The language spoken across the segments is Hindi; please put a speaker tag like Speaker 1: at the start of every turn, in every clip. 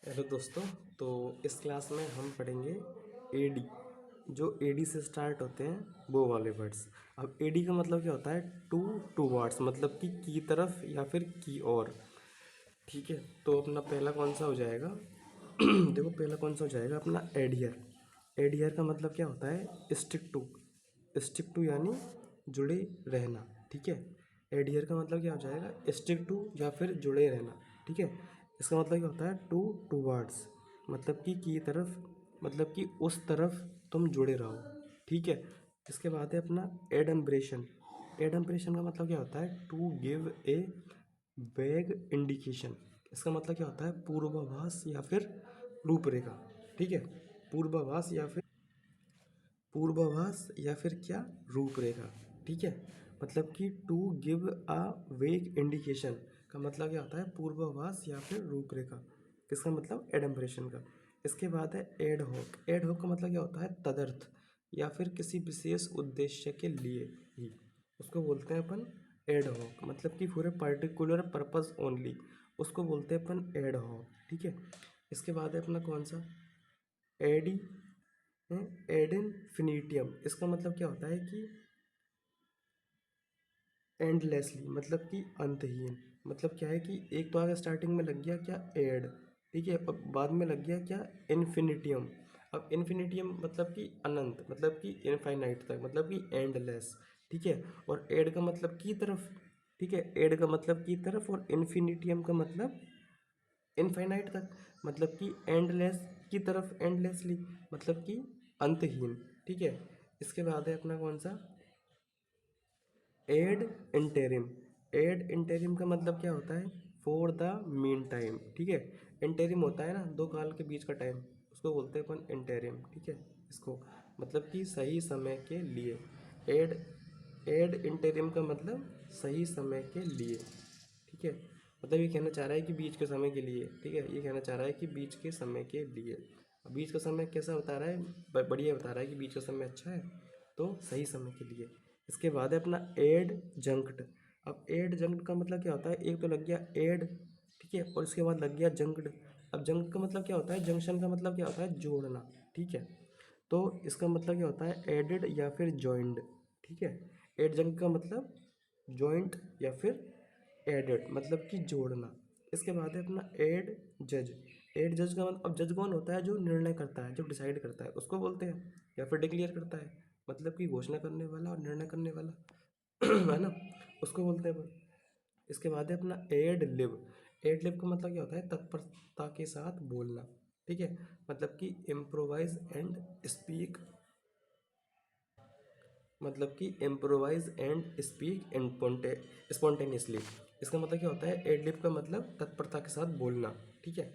Speaker 1: हेलो दोस्तों। तो इस क्लास में हम पढ़ेंगे एडी। जो एडी से स्टार्ट होते हैं वो वाले वर्ड्स। अब एडी का मतलब क्या होता है? टू वर्ड्स, मतलब कि की तरफ या फिर की और। ठीक है, तो अपना पहला कौन सा हो जाएगा? देखो, पहला कौन सा हो जाएगा अपना? एडियर। एडियर का मतलब क्या होता है? स्टिक टू यानी जुड़े रहना। ठीक है, एडियर का मतलब क्या हो जाएगा? स्टिक टू या फिर जुड़े रहना। ठीक है, इसका मतलब क्या होता है? टू वर्ड्स, मतलब कि की तरफ, मतलब कि उस तरफ तुम जुड़े रहो। ठीक है, इसके बाद है अपना एडम्ब्रेशन। एडम्ब्रेशन का मतलब क्या होता है? टू गिव ए वैग इंडिकेशन। इसका मतलब क्या होता है? पूर्वाभास या फिर रूपरेखा। ठीक है, पूर्वाभास या फिर क्या? रूपरेखा। ठीक है, मतलब कि टू गिव अ वेग इंडिकेशन का मतलब क्या होता है? पूर्वाभास या फिर रूपरेखा। किसका मतलब? एडम्बरेशन का। इसके बाद है एड हॉक। एड हॉक का मतलब क्या होता है? तदर्थ या फिर किसी विशेष उद्देश्य के लिए ही, उसको बोलते हैं अपन एड हॉक, मतलब कि for a particular purpose only, उसको बोलते हैं अपन एड हॉक। ठीक है, इसके बाद है अपना कौन सा? AD ad infinitum. इसका मतलब क्या होता है कि एंडलेसली, मतलब कि अंतहीन। मतलब क्या है कि एक तो आगे स्टार्टिंग में लग गया क्या? एड। ठीक है, अब बाद में लग गया क्या? इन्फिनिटियम। अब इन्फिनिटियम मतलब कि अनंत, मतलब कि इनफाइनाइट तक, मतलब कि एंडलेस। ठीक है, और एड का मतलब की तरफ। ठीक है, एड का मतलब की तरफ, और इन्फिनिटियम का मतलब इनफाइनाइट तक, मतलब कि एंडलेस की तरफ, एंडलेसली, मतलब कि अंतहीन। ठीक है, इसके बाद है अपना कौन सा? Add interim. एड इंटेरिम का मतलब क्या होता है? For the mean time. ठीक है, इंटेरिम होता है ना, दो काल के बीच का टाइम, उसको बोलते हैं अपन इंटेरिम। ठीक है, इसको मतलब कि सही समय के लिए। एड एड इंटेरिम का मतलब सही समय के लिए। ठीक है, मतलब ये कहना चाह रहा है कि बीच के समय के लिए। ठीक है, ये कहना चाह रहा है कि बीच के समय के लिए। अब बीच का समय कैसा बता रहा है? बढ़िया बता रहा है कि बीच का समय अच्छा है, तो सही समय के लिए। इसके बाद है अपना एड जंक्ट। अब एड जंक्ट का मतलब क्या होता है? एक तो लग गया एड, ठीक है, और उसके बाद लग गया जंक्ट। अब जंक्ट का मतलब क्या होता है? जंक्शन का मतलब क्या होता है? जोड़ना। ठीक है, तो इसका मतलब क्या होता है? एडेड या फिर जॉइंड। ठीक है, एड जंक्ट का मतलब जॉइंट या फिर एडेड, मतलब कि जोड़ना। इसके बाद है अपना एड जज। एड जज का मतलब, अब जज कौन होता है? जो निर्णय करता है, जो डिसाइड करता है, उसको बोलते हैं, या फिर डिक्लेयर करता है, मतलब कि घोषणा करने वाला और निर्णय करने वाला। है ना, उसको बोलते हैं अपन। इसके बाद है अपना एड लिव। एड लिव का मतलब क्या होता है? तत्परता के साथ बोलना। ठीक है, मतलब कि इम्प्रोवाइज एंड स्पीक, मतलब कि इम्प्रोवाइज एंड स्पीक स्पॉन्टेनियसली। इसका मतलब क्या होता है? एड लिव का मतलब तत्परता के साथ बोलना। ठीक है,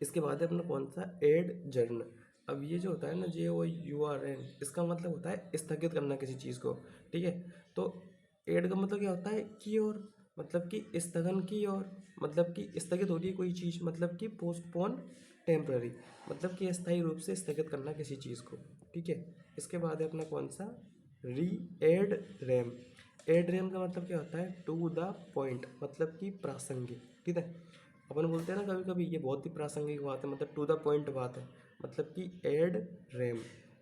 Speaker 1: इसके बाद है अपना कौन सा? एड जर्न। अब ये जो होता है ना, जे ओ यू आर एन, इसका मतलब होता है स्थगित करना किसी चीज़ को। ठीक है, तो एड का मतलब क्या होता है? की और, मतलब कि स्थगन की और, मतलब कि स्थगित हो रही है कोई चीज़, मतलब कि पोस्टपोन टेम्पररी, मतलब कि अस्थायी रूप से स्थगित करना किसी चीज़ को। ठीक है, इसके बाद है अपना कौन सा? री एड रैम। एड रैम का मतलब क्या होता है? टू द पॉइंट, मतलब कि प्रासंगिक। ठीक है, अपन बोलते हैं ना कभी कभी, ये बहुत ही प्रासंगिक बात है, मतलब टू द पॉइंट बात है, मतलब कि एड रैम।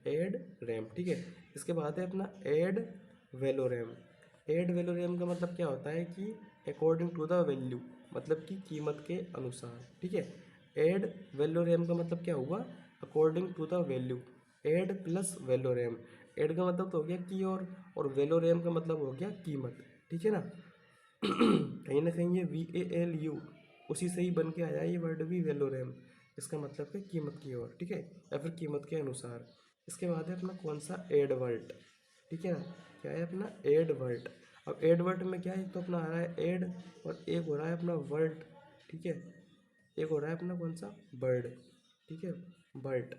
Speaker 1: Add RAM. ठीक है, इसके बाद है अपना एड वेलोरैम। एड वेलोरैम का मतलब क्या होता है? कि अकॉर्डिंग टू द वैल्यू, मतलब कि कीमत के अनुसार। ठीक है, एड वेलोरैम का मतलब क्या हुआ? According to the value. Ad plus valorem. Ad का मतलब तो हो गया की और वेलोरैम का मतलब हो गया कीमत। ठीक है ना, कहीं ना कहीं ये VALU उसी से ही बन के आया है ये वर्ड भी, वेलोरैम। इसका मतलब है कीमत की ओर। ठीक है, या फिर कीमत के अनुसार। इसके बाद है अपना कौन सा? एडवर्ट। ठीक है ना, क्या है अपना? एडवर्ट। अब एडवर्ट में क्या है? एक तो अपना आ रहा है एड, और एक हो रहा है अपना वर्ट। ठीक है, एक हो रहा है अपना कौन सा? बर्ड। ठीक है, बर्ड।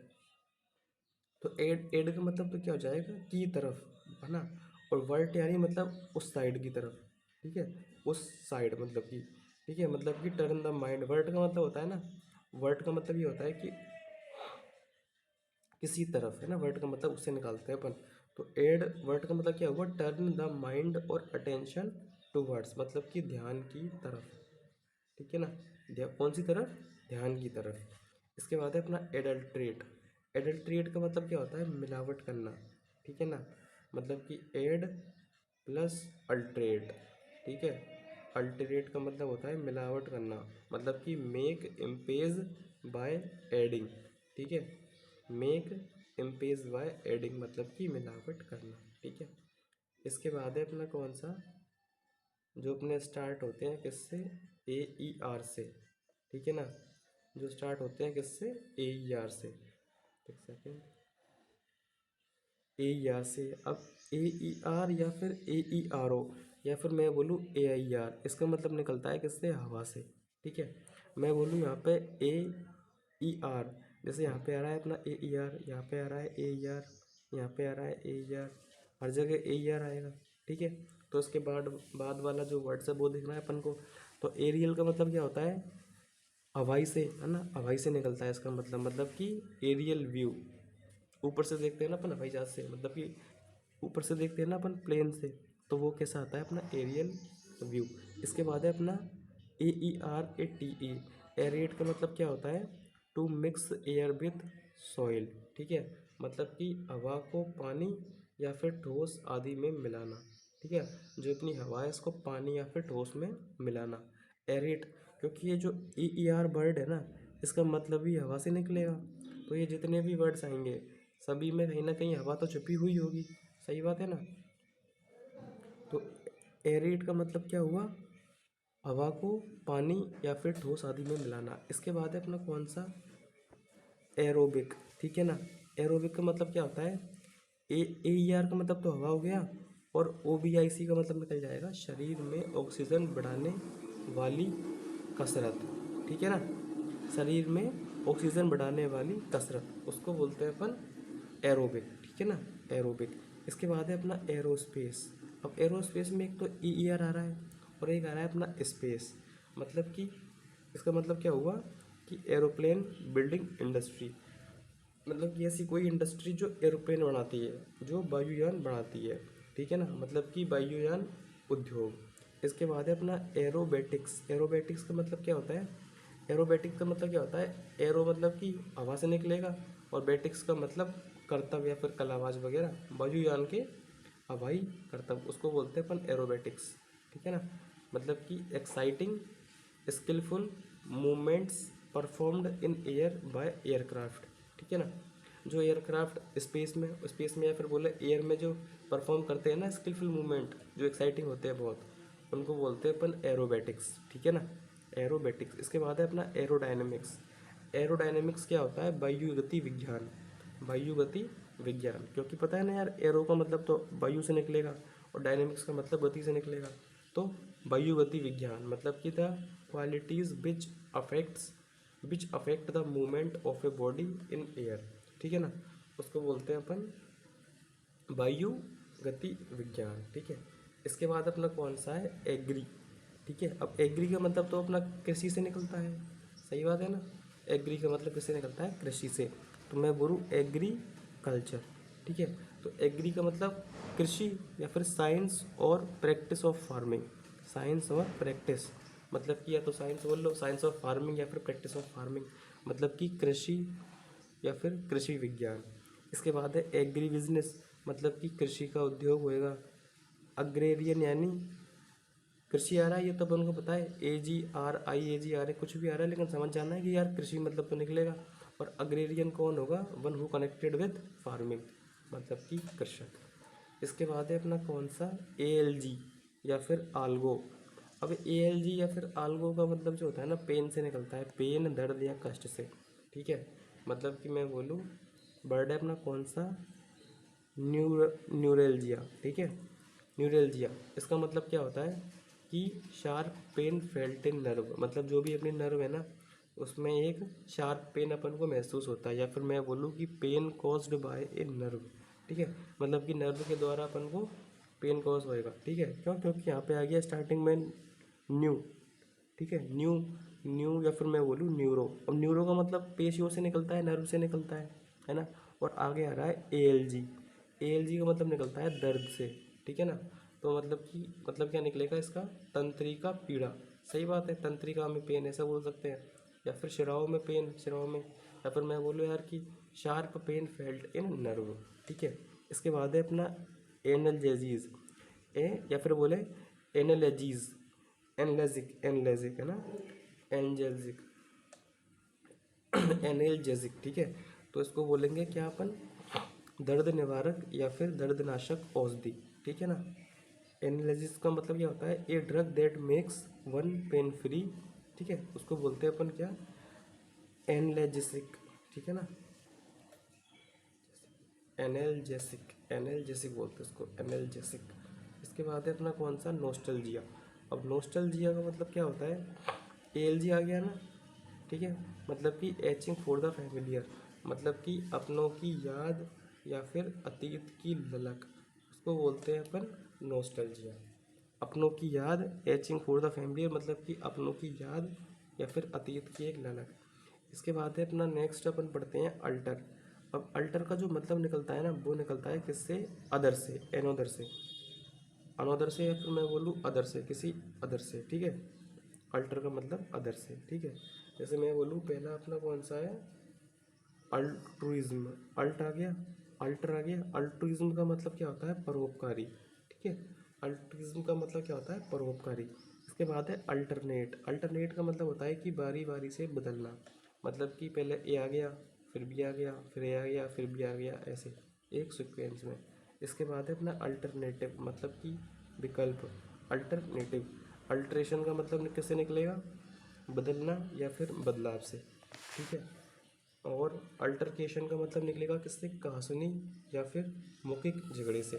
Speaker 1: तो एड का मतलब तो क्या हो जाएगा? की तरफ, है ना, और वर्ट यानी मतलब उस साइड की तरफ। ठीक है, उस साइड मतलब कि, ठीक है, मतलब कि टर्न द माइंड। वर्ट का मतलब होता है ना, वर्ट का मतलब ये होता है कि किसी तरफ, है ना, वर्ट का मतलब उससे निकालते हैं अपन। तो एड वर्ट का मतलब क्या हुआ? टर्न द माइंड और अटेंशन टूवर्ड्स, मतलब कि ध्यान की तरफ। ठीक है ना, कौन सी तरफ, ध्यान की तरफ। इसके बाद है अपना एडल्ट्रेट। एडल्ट्रेट का मतलब क्या होता है, मिलावट करना, ठीक है ना, मतलब कि एड प्लस अल्ट्रेट, ठीक है। अल्टरेट का मतलब होता है मिलावट करना, मतलब कि मेक इम्पेज बाय एडिंग, ठीक है। मेक इम्पेज बाय एडिंग मतलब कि मिलावट करना, ठीक है। इसके बाद है अपना कौन सा, जो अपने स्टार्ट होते हैं किससे, ए ई आर से, ठीक है ना, जो स्टार्ट होते हैं किससे, ए ई आर से। एक सेकेंड, ए ई आर से। अब ए ई आर या फिर ए ई आर ओ या फिर मैं बोलूँ ए आई आर, इसका मतलब निकलता है किससे, हवा से, ठीक है। मैं बोलूँ यहाँ पे ए ई आर, जैसे यहाँ पे आ रहा है अपना ए ई आर, यहाँ पे आ रहा है ए ई आर, यहाँ पे आ रहा है ए ई आर, हर जगह ए ई आर आएगा, ठीक है। तो उसके बाद वाला जो वर्ड्स है वो देखना है अपन को। तो एरियल का मतलब क्या होता है, हवाई से, है ना, हवाई से निकलता है इसका मतलब कि एरियल व्यू, ऊपर से देखते हैं ना अपन हवाई जहाज से, मतलब कि ऊपर से देखते हैं ना अपन प्लेन से, तो वो कैसा आता है अपना एरियल व्यू। इसके बाद है अपना A E R A T E. Aerate का मतलब क्या होता है, to mix air with soil, ठीक है, मतलब कि हवा को पानी या फिर ठोस आदि में मिलाना, ठीक है। जो अपनी हवा है इसको पानी या फिर ठोस में मिलाना, एरेट। क्योंकि ये जो ई ई आर वर्ड है ना, इसका मतलब ही हवा से निकलेगा, तो ये जितने भी वर्ड्स आएंगे सभी में कहीं ना कहीं हवा तो छुपी हुई होगी, सही बात है ना। तो एरेट का मतलब क्या हुआ, हवा को पानी या फिर ठोस आदि में मिलाना। इसके बाद है अपना कौन सा, एरोबिक, ठीक है ना। एरोबिक का मतलब क्या होता है, ए ई आर का मतलब तो हवा हो गया, और ओ बी आई सी का मतलब निकल जाएगा शरीर में ऑक्सीजन बढ़ाने वाली कसरत, ठीक है ना। शरीर में ऑक्सीजन बढ़ाने वाली कसरत, उसको बोलते हैं अपन एरोबिक, ठीक है ना, एरोबिक। इसके बाद है अपना एरोस्पेस। अब एरोस्पेस में एक तो ई ई आर आ रहा है और एक आ रहा है अपना स्पेस, मतलब कि इसका मतलब क्या हुआ कि एरोप्लेन बिल्डिंग इंडस्ट्री, मतलब कि ऐसी कोई इंडस्ट्री जो एरोप्लेन बनाती है, जो वायुयान बनाती है, ठीक है ना, मतलब कि वायुयान उद्योग। इसके बाद है अपना एरोबेटिक्स। एरोबेटिक्स का मतलब क्या होता है, एरोबेटिक्स का मतलब क्या होता है, एरो मतलब कि हवा से निकलेगा, और बेटिक्स का मतलब करतब या फिर कलाबाज वगैरह, वायुयान के हवाई करतब, उसको बोलते हैं अपन एरोबेटिक्स, ठीक है ना। मतलब कि exciting skillful movements performed in air by aircraft, ठीक है ना। जो एयरक्राफ्ट स्पेस में या फिर बोले एयर में जो परफॉर्म करते हैं ना स्किलफुल मूवमेंट, जो एक्साइटिंग होते हैं बहुत, उनको बोलते हैं अपन एरोबेटिक्स, ठीक है ना, एरोबेटिक्स। इसके बाद है अपना एरोडायनेमिक्स। एरोडायनेमिक्स क्या होता है, वायु गति विज्ञान, वायु गति विज्ञान, क्योंकि पता है ना यार, एरो का मतलब तो वायु से निकलेगा और डायनेमिक्स का मतलब गति से निकलेगा। तो वायु गति विज्ञान मतलब कि the qualities which affect the movement of a body in air, ठीक है ना, उसको बोलते हैं अपन वायु गति विज्ञान, ठीक है। इसके बाद अपना कौन सा है, एग्री, ठीक है। अब एग्री का मतलब तो अपना कृषि से निकलता है, सही बात है ना। एग्री का मतलब किससे निकलता है, कृषि से। तो मैं बोलूँ एग्रीकल्चर, ठीक है। तो एग्री का मतलब कृषि या फिर साइंस और प्रैक्टिस ऑफ फार्मिंग, साइंस और प्रैक्टिस, मतलब कि या तो साइंस बोल लो, साइंस ऑफ फार्मिंग, या फिर प्रैक्टिस ऑफ फार्मिंग, मतलब कि कृषि या फिर कृषि विज्ञान। इसके बाद है एग्री बिजनेस, मतलब कि कृषि का उद्योग होएगा। अग्रेरियन यानी कृषि आ रहा है, ये तो अपन को पता है, ए जी are I A ji are है, कुछ भी आ रहा है, लेकिन समझ जाना है कि यार कृषि मतलब तो निकलेगा। और अग्रेरियन कौन होगा, one who connected with farming, मतलब कि कृषक। इसके बाद है अपना कौन सा, ए एल जी या फिर आल्गो। अब ए एल जी या फिर आल्गो का मतलब जो होता है ना, पेन से निकलता है, पेन दर्द या कष्ट से, ठीक है। मतलब कि मैं बोलूँ वर्ड है अपना कौन सा, न्यूरेल्जिया, ठीक है। न्यूरेल्जिया, इसका मतलब क्या होता है कि sharp pain felt in nerve, मतलब जो भी अपनी नर्व है ना, उसमें एक शार्प पेन अपन को महसूस होता है, या फिर मैं बोलूँ कि pain caused by a nerve, ठीक है। मतलब कि नर्व के द्वारा अपन को पेन कॉज होएगा, ठीक है। क्यों, क्योंकि यहाँ पे आ गया स्टार्टिंग में न्यू, ठीक है, न्यू, न्यू या फिर मैं बोलूँ न्यूरो। अब न्यूरो का मतलब पेशियों से निकलता है, नर्व से निकलता है ना। और आगे आ रहा है A L G. A L G का मतलब निकलता है दर्द से, ठीक है ना। तो मतलब कि मतलब क्या निकलेगा इसका, तंत्रिका पीड़ा, सही बात है, तंत्रिका में पेन ऐसा बोल सकते हैं, या फिर शिराओं में पेन, शिराओं में, या फिर मैं बोलूँ यार कि sharp pain felt in nerve. ठीक है, इसके बाद है अपना एनल्जेजीज, ए या फिर बोले एनलेजीज, एनलेजिक, एनलेजिक है ना, एनजेल्जिक, एनेल्जेसिक। ठीक है, तो इसको बोलेंगे क्या अपन, दर्द निवारक या फिर दर्दनाशक औषधि। ठीक है ना। एनालिसिस का मतलब क्या होता है, a drug that makes one pain free. ठीक है, उसको बोलते हैं अपन क्या, एनाल्जेसिक। ठीक है ना, एनाल्जेसिक, एनाल्जेसिक बोलते हैं उसको, एनाल्जेसिक। इसके बाद है अपना कौन सा, नोस्टल्जिया। अब नोस्टल्जिया का मतलब क्या होता है, एलजी आ गया ना। ठीक है, मतलब कि एचिंग फॉर द फैमिलियर, मतलब कि अपनों की याद या फिर अतीत की ललक, उसको बोलते हैं अपन नोस्टल्जिया। अपनों की याद, एचिंग फॉर द फैमिलियर, मतलब कि अपनों की याद या फिर अतीत की एक ललक। इसके बाद है अपना नेक्स्ट अपन पढ़ते हैं अल्टर। अब अल्टर का जो मतलब निकलता है ना, वो निकलता है किससे, अदर से, एनोदर से, अनोदर से, या फिर मैं बोलूँ अदर से, किसी अदर से। ठीक है, अल्टर का मतलब अदर से। ठीक है, जैसे मैं बोलूँ पहला अपना कौन सा है, अल्ट्रुइज्म, अल्ट आ गया, अल्टर आ गया। अल्ट्रुइज्म का मतलब क्या होता है, परोपकारी। ठीक है, अल्ट्रुइज्म का मतलब क्या होता है, परोपकारी। इसके बाद है अल्टरनेट। अल्टरनेट का मतलब होता है कि बारी बारी से बदलना, मतलब कि पहले ए आ गया, फिर बी आ गया, फिर ए आ गया, फिर बी आ गया, ऐसे एक सीक्वेंस में। इसके बाद है अपना अल्टरनेटिव, मतलब कि विकल्प। अल्टरनेटिव, अल्ट्रेशन का मतलब किससे निकलेगा, बदलना या फिर बदलाव से। ठीक है, और अल्टरकेशन का मतलब निकलेगा किससे, कहासुनी या फिर मौखिक झगड़े से।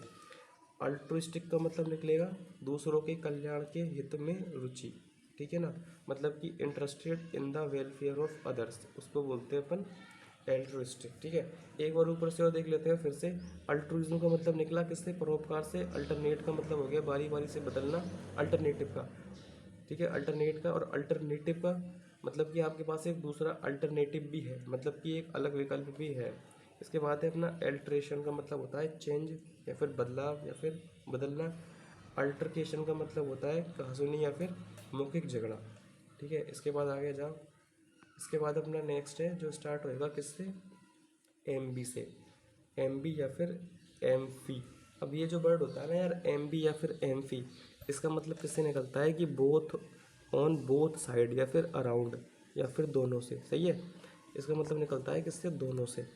Speaker 1: अल्ट्रुइस्टिक का मतलब निकलेगा दूसरों के कल्याण के हित में रुचि। ठीक है ना, मतलब कि interested in the welfare of others, उसको बोलते हैं अपन एल्ट्रुइस्टिक। ठीक है, एक बार ऊपर से और देख लेते हैं फिर से। अल्ट्रुइज्म का मतलब निकला किससे, परोपकार से। अल्टरनेट का मतलब हो गया बारी बारी से बदलना, अल्टरनेटिव का। ठीक है, अल्टरनेट का और अल्टरनेटिव का मतलब कि आपके पास एक दूसरा अल्टरनेटिव भी है, मतलब कि एक अलग विकल्प भी है। इसके बाद है अपना एल्ट्रेशन का मतलब होता है चेंज या फिर बदलाव या फिर बदलना। अल्टरकेशन का मतलब होता है कहासुनी या फिर मौखिक झगड़ा। ठीक है, इसके बाद आगे जाओ। इसके बाद अपना नेक्स्ट है जो स्टार्ट होएगा किससे, एम बी से, एम बी या फिर एम फी। अब ये जो वर्ड होता है ना यार, एम बी या फिर एम फी, इसका मतलब किससे निकलता है कि बोथ, ऑन बोथ साइड या फिर अराउंड या फिर दोनों से। सही है, इसका मतलब निकलता है किससे, दोनों से।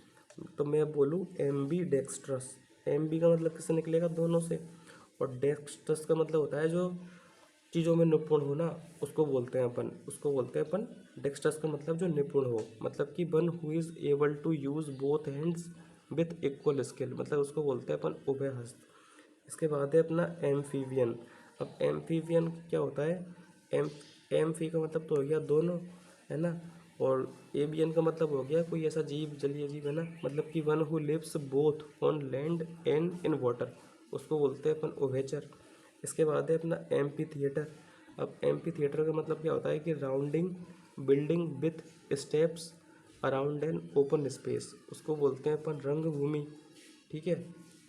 Speaker 1: तो मैं बोलूँ ambidextrous, ambi का मतलब किससे निकलेगा, दोनों से। और डेक्स्ट्रस का मतलब होता है जो चीज़ों में निपुण हो ना, उसको बोलते हैं अपन, उसको बोलते हैं अपन डेक्स्ट्रस का मतलब जो निपुण हो, मतलब कि one who is able to use both hands with equal skill, मतलब उसको बोलते हैं अपन उभय हस्त। इसके बाद है अपना एम्फीवियन। अब एम्फीवियन क्या होता है, एम एम्फी का मतलब तो हो गया दोनों, है ना। और एवियन का मतलब हो गया कोई ऐसा जीव, जलीय जीव, है ना, मतलब कि one who lives both on land and in water, उसको बोलते हैं अपन उभयचर। इसके बाद है अपना एम्पी थिएटर। अब एम्पी थिएटर का मतलब क्या होता है कि rounding building with steps around an open space, उसको बोलते हैं अपन रंगभूमि। ठीक है,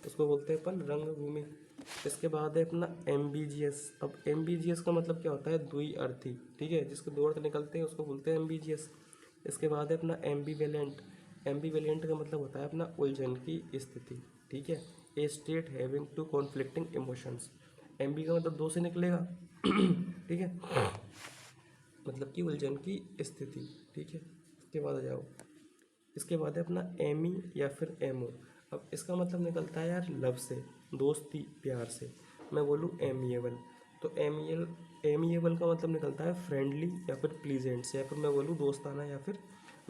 Speaker 1: उसको बोलते हैं अपन रंगभूमि। इसके बाद है अपना एमबीजीएस। अब एमबीजीएस का मतलब क्या होता है, द्विअर्थी। ठीक है, जिसके दो अर्थ निकलते हैं उसको बोलते हैं एमबीजीएस। इसके बाद है अपना एम्बीवेलेंट। एम्बीवेलेंट का मतलब होता है अपना उलझन की स्थिति। ठीक है, a state having two conflicting emotions. Ambi का मतलब दो से निकलेगा। ठीक है, मतलब कि उलझन की स्थिति। ठीक है, इसके बाद आ जाओ। इसके बाद है अपना एमी या फिर एमओ। अब इसका मतलब निकलता है यार लव से, दोस्ती, प्यार से। मैं बोलूँ एमिएबल, तो एमिएबल का मतलब निकलता है फ्रेंडली या फिर प्लीजेंट से, या फिर मैं बोलूँ दोस्ताना या फिर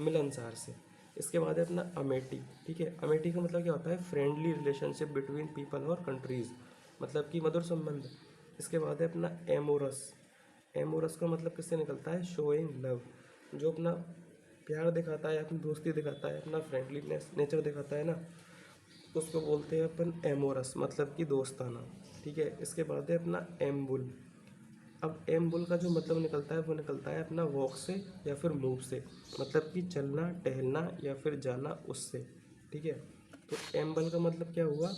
Speaker 1: मिलनसार से। इसके बाद है अपना अमेटी। ठीक है, अमेटी का मतलब क्या होता है, फ्रेंडली रिलेशनशिप बिटवीन पीपल और कंट्रीज़, मतलब कि मधुर संबंध। इसके बाद है अपना एमोरस। एमोरस का मतलब किससे निकलता है, शोइंग लव, जो अपना प्यार दिखाता है, अपनी दोस्ती दिखाता है, अपना फ्रेंडलीनेस नेचर दिखाता है ना, उसको बोलते हैं अपन एमोरस, मतलब कि दोस्ताना। ठीक है, इसके बाद है अपना एम्बुल। अब एम्बुल का जो मतलब निकलता है वो निकलता है अपना वॉक से या फिर मूव से, मतलब कि चलना, टहलना या फिर जाना उससे। ठीक है, तो एम्बल का मतलब क्या हुआ,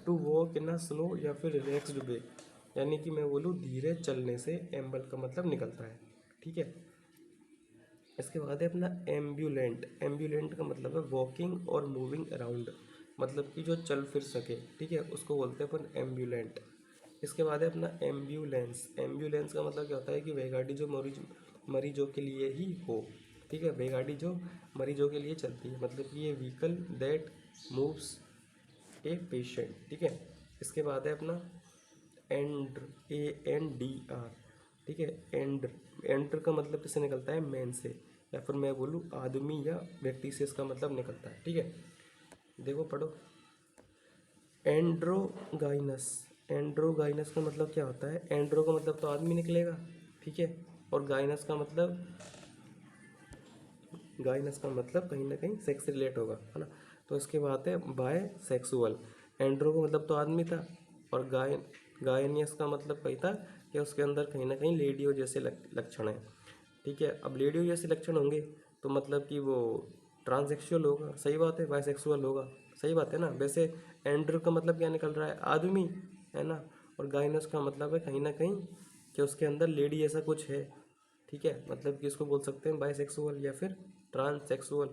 Speaker 1: to walk in a slow या फिर रिलैक्स्ड वे, यानी कि मैं बोलूँ धीरे चलने से एम्बल का मतलब निकलता है, ठीक है। इसके बाद है अपना एम्बुलेंट। एम्बुलेंट का मतलब है वॉकिंग और मूविंग अराउंड, मतलब कि जो चल फिर सके, ठीक है, उसको बोलते हैं अपन एम्बुलेंट। इसके बाद है अपना एम्बुलेंस। एम्बुलेंस का मतलब क्या होता है कि वह गाड़ी जो मरीजों के लिए ही हो, ठीक है, वह गाड़ी जो मरीजों के लिए चलती है, मतलब कि ये vehicle that moves a patient, ठीक है। इसके बाद है अपना ANDR, ठीक है। एंडर का मतलब किससे निकलता है, मैन से, या फिर मैं बोलूँ आदमी या व्यक्ति से इसका मतलब निकलता है, ठीक है। देखो पढ़ो, एंड्रोगाइनस। एंड्रोगाइनस का मतलब क्या होता है, एंड्रो का मतलब तो आदमी निकलेगा, ठीक है, और गाइनस का मतलब, गाइनस का मतलब कहीं ना कहीं सेक्स से रिलेट होगा, है ना। तो इसके बाद है बाय सेक्सुअल। एंड्रो का मतलब तो आदमी था, और गायनियस का मतलब कही था कि उसके अंदर कहीं ना कहीं लेडियो जैसे लक्षण हैं, ठीक है। अब लेडियो जैसे लक्षण होंगे तो मतलब कि वो ट्रांसेक्सुअल होगा, सही बात है, बायसेक्सुअल होगा, सही बात है ना। वैसे एंड्रो का मतलब क्या निकल रहा है, आदमी, है ना, और गाइनस का मतलब है कहीं ना कहीं कि उसके अंदर लेडी जैसा कुछ है, ठीक है, मतलब कि इसको बोल सकते हैं बाइसेक्सुअल या फिर ट्रांससेक्सुअल,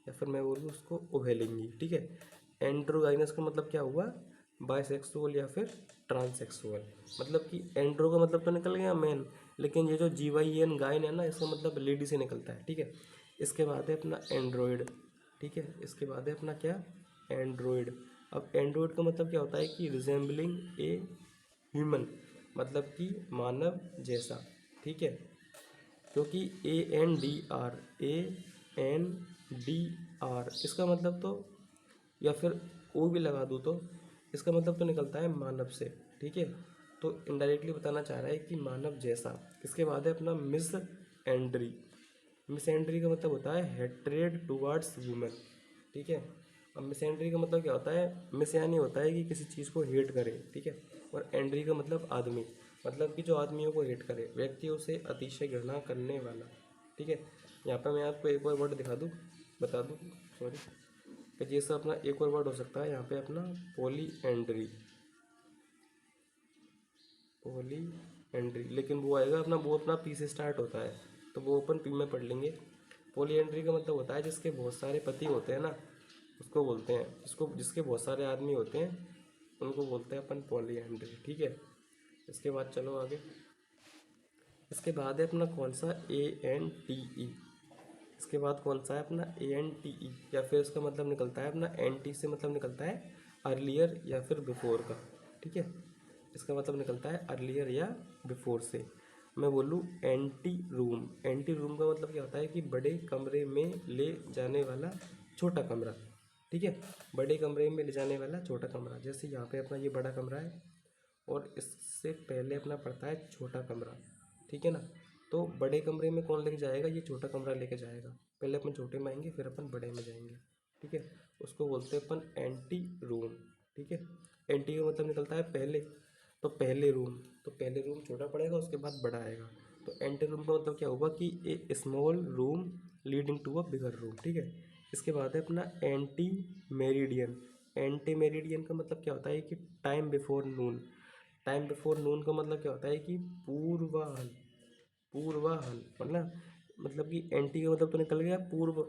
Speaker 1: या फिर मैं बोलूँ उसको उभयलिंगी, ठीक है। एंड्रोगाइनस का मतलब क्या हुआ, बाइसेक्सुअल या फिर ट्रांससेक्सुअल। मतलब कि एंड्रो का मतलब तो निकल गया मैन, लेकिन ये जो GYN गायन है ना, इसका मतलब लेडी से निकलता है, ठीक है। इसके बाद है अपना एंड्रॉयड, ठीक है। इसके बाद है अपना क्या, एंड्रॉयड। अब एंड्रॉयड का मतलब क्या होता है कि रिजेंबलिंग ए ह्यूमन, मतलब कि मानव जैसा, ठीक है। क्योंकि ANDR इसका मतलब तो, या फिर ओ भी लगा दूँ तो इसका मतलब तो निकलता है मानव से, ठीक है। तो इनडायरेक्टली बताना चाह रहा है कि मानव जैसा। इसके बाद है अपना मिस एंड्री। मिस एंड्री का मतलब होता है हेट्रेड टुवर्ड्स वुमेन, ठीक है। अब मिस एंड्री का मतलब क्या होता है, मिस यानी होता है कि किसी चीज़ को हेट करे, ठीक है, और एंड्री का मतलब आदमी, मतलब कि जो आदमियों को हेट करे, व्यक्तियों से अतिशय घृणा करने वाला, ठीक है। यहाँ पर मैं आपको एक और वर्ड दिखा दूँ, बता दूँ, सॉरी, कि जैसा अपना एक और वर्ड हो सकता है यहाँ पे अपना पोली एंड्री। पोली एंड्री, लेकिन वो आएगा अपना, वो अपना पी से स्टार्ट होता है, तो वो अपन पी में पढ़ लेंगे। पोली एंड्री का मतलब होता है जिसके बहुत सारे पति होते हैं ना, उसको बोलते हैं, जिसके बहुत सारे आदमी होते हैं उनको बोलते हैं अपन पॉली एंड्री, ठीक है। इसके बाद चलो आगे। इसके बाद है अपना कौन सा, ANTE। इसके बाद कौन सा है अपना ANTE, या फिर इसका मतलब निकलता है अपना एंटी से मतलब निकलता है अर्लियर या फिर बिफोर का, ठीक है। इसका मतलब निकलता है अर्लियर या बिफोर से। मैं बोलूँ एंटी रूम। एंटी रूम का मतलब क्या होता है कि बड़े कमरे में ले जाने वाला छोटा कमरा, ठीक है, बड़े कमरे में ले जाने वाला छोटा कमरा। जैसे यहाँ पे अपना ये बड़ा कमरा है और इससे पहले अपना पड़ता है छोटा कमरा, ठीक है ना। तो बड़े कमरे में कौन लेके जाएगा, ये छोटा कमरा लेके जाएगा। पहले अपन छोटे में आएंगे फिर अपन बड़े में जाएंगे, ठीक है। उसको बोलते हैं अपन एंटी रूम, ठीक है। एंटी का मतलब निकलता है पहले, तो पहले रूम, तो पहले रूम छोटा पड़ेगा उसके बाद बड़ा आएगा। तो एंटी रूम का मतलब क्या होगा कि a small room leading to a bigger room, ठीक है। इसके बाद है अपना एंटी मेरिडियन। एंटी मेरिडियन का मतलब क्या होता है कि टाइम बिफोर नून। टाइम बिफोर नून का मतलब क्या होता है कि पूर्वाहन। पूर्वाहन मतलब कि एंटी का मतलब तो निकल गया पूर्व,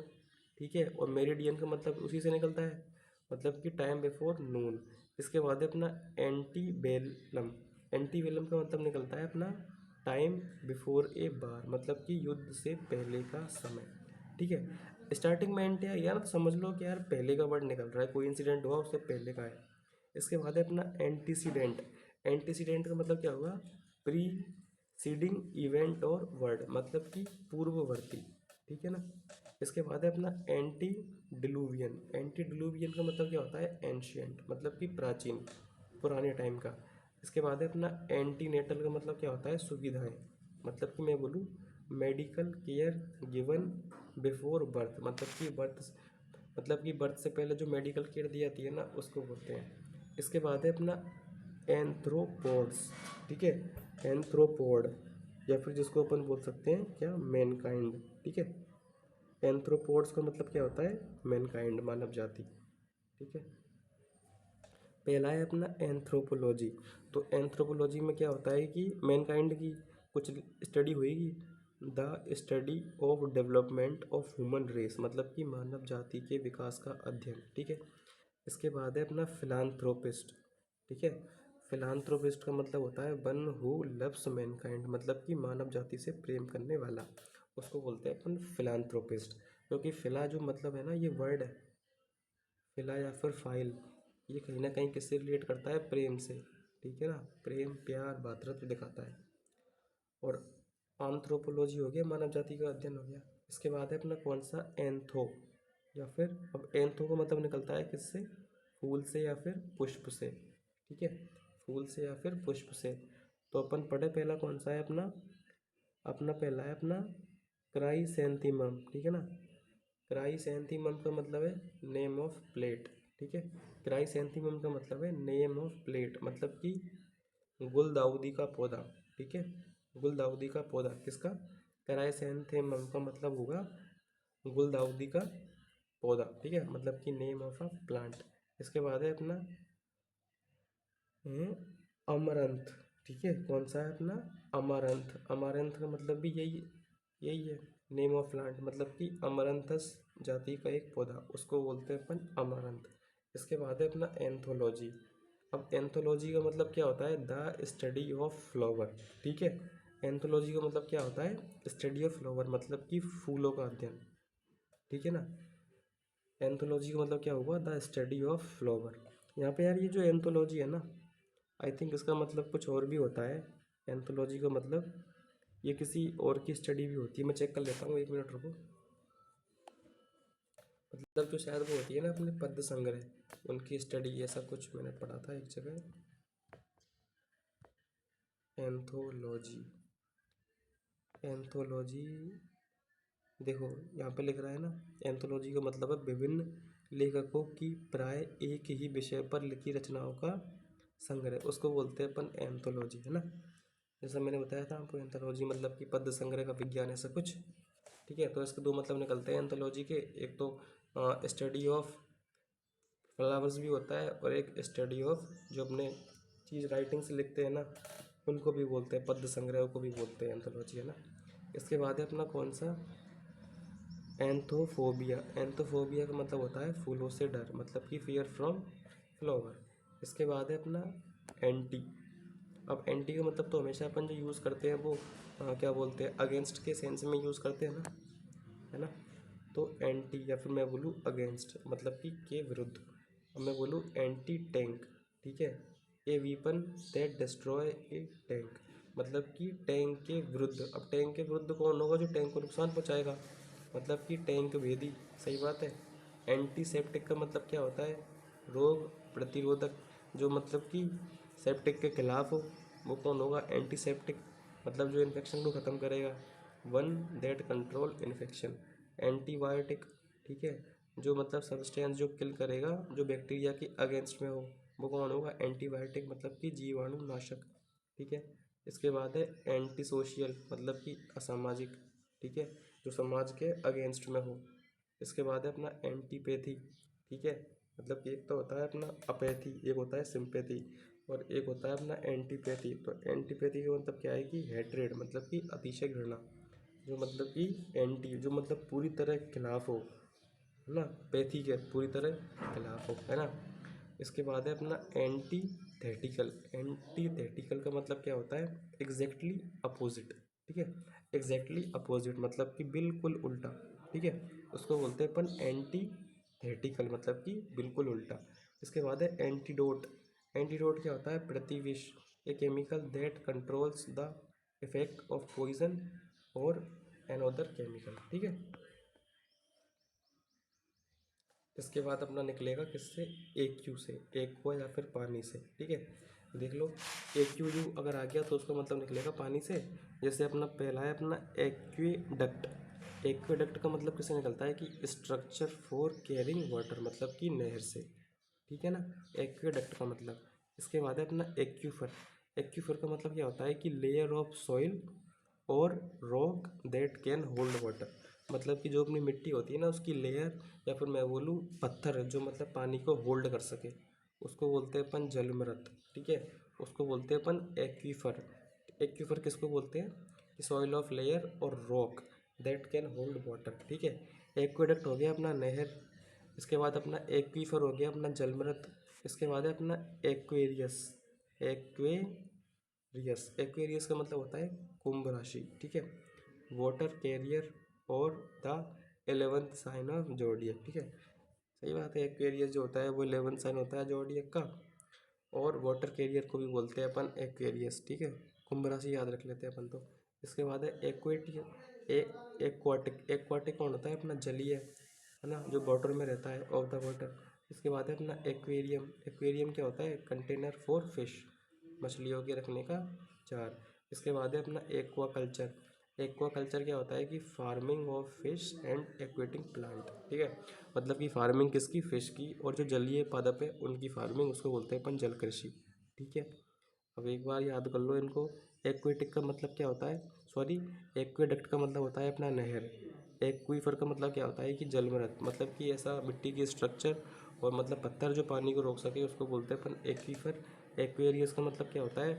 Speaker 1: ठीक है, और मेरिडियन का मतलब उसी से निकलता है, मतलब कि टाइम बिफोर नून। इसके बाद है अपना एंटी बेलम। एंटी बेलम का मतलब निकलता है अपना टाइम बिफोर ए बार, मतलब कि युद्ध से पहले का समय, ठीक है। स्टार्टिंग में एंटी आ गया ना तो समझ लो कि यार पहले का वर्ड निकल रहा है, कोई इंसिडेंट हुआ उससे पहले का है। इसके बाद है अपना एंटीसीडेंट। एंटीसीडेंट का मतलब क्या हुआ, प्री सीडिंग इवेंट और वर्ड, मतलब कि पूर्ववर्ती, ठीक है ना। इसके बाद है अपना एंटी डिलूवियन। एंटी डिलूवियन का मतलब क्या होता है, एंशियंट, मतलब कि प्राचीन, पुराने टाइम का। इसके बाद है अपना एंटीनेटल का मतलब क्या होता है, सुविधाएं, मतलब कि मैं बोलूँ medical care given before birth, मतलब कि बर्थ से पहले जो मेडिकल केयर दी जाती है ना उसको बोलते हैं। इसके बाद है अपना एंथ्रोपोड्स, ठीक है, एंथ्रोपोड, या फिर जिसको अपन बोल सकते हैं क्या, मैनकाइंड, ठीक है। एंथ्रोपोड्स का मतलब क्या होता है, मैनकाइंड, मानव जाति, ठीक है। पहला है अपना एंथ्रोपोलॉजी। तो एंथ्रोपोलॉजी में क्या होता है कि मैनकाइंड की कुछ स्टडी होएगी। The study of development of human race, मतलब कि मानव जाति के विकास का अध्ययन। ठीक है। इसके बाद है अपना फिलान्थ्रोपिस्ट। ठीक है। फिलान्थ्रोपिस्ट का मतलब होता है वन हु लव्स मैनकाइंड, मतलब कि मानव जाति से प्रेम करने वाला, उसको बोलते हैं अपन फिलान्थ्रोपिस्ट। क्योंकि फिला जो मतलब है ना, ये वर्ड है फिला या फिर फाइल, ये कहीं ना कहीं किससे रिलेट करता है, प्रेम से। ठीक है ना, प्रेम प्यार भातृत्व दिखाता है। और आंथ्रोपोलॉजी हो गया, मानव जाति का अध्ययन हो गया। इसके बाद है अपना कौन सा, एंथो, या फिर अब एंथो का मतलब निकलता है किससे, फूल से या फिर पुष्प से। ठीक है, फूल से या फिर पुष्प से। तो अपन पढ़े पहला कौन सा है अपना, अपना पहला है अपना क्राइसैंथेमम। ठीक है ना, क्राइसैंथेमम का मतलब है नेम ऑफ प्लेट। ठीक है, क्राइसैंथेमम का मतलब है नेम ऑफ प्लेट, मतलब कि गुलदाउदी का पौधा। ठीक है, गुलदाउदी का पौधा किसका, क्राइसैंथेमम का मतलब होगा गुलदाउदी का पौधा। ठीक है, मतलब कि नेम ऑफ अ प्लांट। इसके बाद है अपना अमरंथ। ठीक है, कौन सा है अपना, अमरंथ। अमरंथ का मतलब भी यही यही है, नेम ऑफ प्लांट, मतलब कि अमरंथस जाति का एक पौधा, उसको बोलते हैं अपन अमरंथ। इसके बाद है अपना एंथोलॉजी। अब एंथोलॉजी का मतलब क्या होता है, द स्टडी ऑफ फ्लावर। ठीक है, एंथोलॉजी का मतलब क्या होता है, स्टडी ऑफ फ्लावर, मतलब कि फूलों का अध्ययन। ठीक है ना, एंथोलॉजी का मतलब क्या हुआ, द स्टडी ऑफ फ्लावर। यहाँ पे यार ये जो एंथोलॉजी है ना, आई थिंक इसका मतलब कुछ और भी होता है। एंथोलॉजी का मतलब ये किसी और की स्टडी भी होती है, मैं चेक कर लेता हूँ, एक मिनट रुको। मतलब जो शायद वो होती है ना अपने पद्य संग्रह, उनकी स्टडी, ऐसा कुछ मैंने पढ़ा था एक जगह। एंथोलॉजी, एंथोलॉजी, देखो यहाँ पे लिख रहा है ना, एंथोलॉजी का मतलब है विभिन्न लेखकों की प्राय एक ही विषय पर लिखी रचनाओं का संग्रह, उसको बोलते हैं अपन एंथोलॉजी, है ना। जैसा मैंने बताया था आपको, एंथोलॉजी मतलब कि पद्य संग्रह का विज्ञान, ऐसा कुछ। ठीक है, तो इसके दो मतलब निकलते हैं एंथोलॉजी के, एक तो स्टडी ऑफ फ्लावर्स भी होता है, और एक स्टडी ऑफ जो अपने चीज़ राइटिंग से लिखते हैं ना, उनको भी बोलते हैं, पद्य संग्रह को भी बोलते हैं एंथोलॉजी, है ना। इसके बाद है अपना कौन सा, एंथोफोबिया। एंथोफोबिया का मतलब होता है फूलों से डर, मतलब कि फियर फ्रॉम फ्लावर। इसके बाद है अपना एंटी। अब एंटी का मतलब तो हमेशा अपन जो यूज़ करते हैं वो क्या बोलते हैं, अगेंस्ट के सेंस में यूज़ करते हैं ना, है ना। तो एंटी, या फिर मैं बोलूँ अगेंस्ट, मतलब कि के विरुद्ध। अब मैं बोलूँ एंटी टैंक। ठीक है, a weapon that destroy a tank, मतलब कि टैंक के विरुद्ध। अब टैंक के विरुद्ध कौन होगा, जो टैंक को नुकसान पहुंचाएगा, मतलब कि टैंक भेदी। सही बात है। एंटीसेप्टिक का मतलब क्या होता है, रोग प्रतिरोधक, जो मतलब कि सेप्टिक के खिलाफ हो, वो कौन होगा, एंटीसेप्टिक, मतलब जो इन्फेक्शन को ख़त्म करेगा। One that control infection, antibiotic. ठीक है, जो मतलब सब्सटेंस जो किल करेगा, जो बैक्टीरिया के अगेंस्ट में हो, वो कौन होगा, एंटीबायोटिक, मतलब कि जीवाणु नाशक। ठीक है, इसके बाद है एंटी सोशियल, मतलब कि असामाजिक। ठीक है, जो समाज के अगेंस्ट में हो। इसके बाद है अपना एंटीपैथी। ठीक है, मतलब कि एक तो होता है अपना अपैथी, एक होता है सिंपैथी, और एक होता है अपना एंटीपैथी। तो एंटीपैथी का मतलब क्या है कि हेट्रेड, मतलब कि अतिशय घृणा, जो मतलब कि एंटी, जो मतलब पूरी तरह खिलाफ हो, है ना, पैथी के पूरी तरह खिलाफ हो, है ना। इसके बाद है अपना एंटीथेटिकल। एंटीथेटिकल का मतलब क्या होता है, एग्जैक्टली अपोजिट। ठीक है, एग्जैक्टली अपोजिट मतलब कि बिल्कुल उल्टा। ठीक है, उसको बोलते हैं अपन एंटीथेटिकल, मतलब कि बिल्कुल उल्टा। इसके बाद है एंटीडोट। एंटीडोट क्या होता है, प्रतिविष, a chemical that controls the effect of poison और अनदर केमिकल। ठीक है, इसके बाद अपना निकलेगा किससे, एक्यू से, एक्वा या फिर पानी से। ठीक है, देख लो, एक्यू यू अगर आ गया तो उसका मतलब निकलेगा पानी से। जैसे अपना पहला है अपना एक्वेडक्ट। एक्वेडक्ट का मतलब किससे निकलता है कि स्ट्रक्चर फॉर कैरिंग वाटर, मतलब कि नहर से। ठीक है ना, एक्वेडक्ट का मतलब। इसके बाद है अपना एक्यूफर। एक्यूफर का मतलब क्या होता है कि लेयर ऑफ सॉइल और rock that can hold water, मतलब कि जो अपनी मिट्टी होती है ना, उसकी लेयर, या फिर मैं बोलूँ पत्थर, जो मतलब पानी को होल्ड कर सके, उसको बोलते हैं अपन जलमृत, ठीक है। उसको बोलते हैं अपन एक्वीफर। एक्वीफर किसको बोलते हैं कि सॉइल ऑफ लेयर और rock that can hold water, ठीक है। एक्वेडक्ट हो गया अपना नहर, इसके बाद अपना एक्वीफर हो गया अपना जलमृत, इसके बाद है अपना एक्वेरियस। एक्वेरियस का मतलब होता है कुंभ राशि, ठीक है। वाटर कैरियर और the 11th sign of zodiac, ठीक है। सही बात है, एक्वेरियस जो होता है वो 11th साइन होता है जोडियक का, और वाटर कैरियर को भी बोलते हैं अपन एक्वेरियस, ठीक है। कुंभ राशि याद रख लेते हैं अपन तो। इसके बाद है एक्वाटिक। एक्वाटिक कौन होता है अपना जलीय, है ना, जो वाटर में रहता है, ऑफ द वाटर। इसके बाद है अपना एक्वेरियम। एक्वेरियम क्या होता है, कंटेनर फॉर फिश, मछलियों के रखने का जार। इसके बाद है अपना एक्वा कल्चर। एक्वा कल्चर क्या होता है कि farming of fish and aquatic plant, ठीक है। मतलब कि फार्मिंग किसकी, फिश की, और जो जलीय पादप है उनकी फार्मिंग, उसको बोलते हैं अपन जल कृषि, ठीक है। अब एक बार याद कर लो इनको। एक्वेटिक का मतलब क्या होता है, सॉरी, एक्वेडक्ट का मतलब होता है अपना नहर। एक्वीफर का मतलब क्या होता है कि जलमृत, मतलब कि ऐसा मिट्टी की स्ट्रक्चर और मतलब पत्थर जो पानी को रोक सके, उसको बोलते हैं अपन एक्वीफर। एक्वेरियस का मतलब क्या होता है,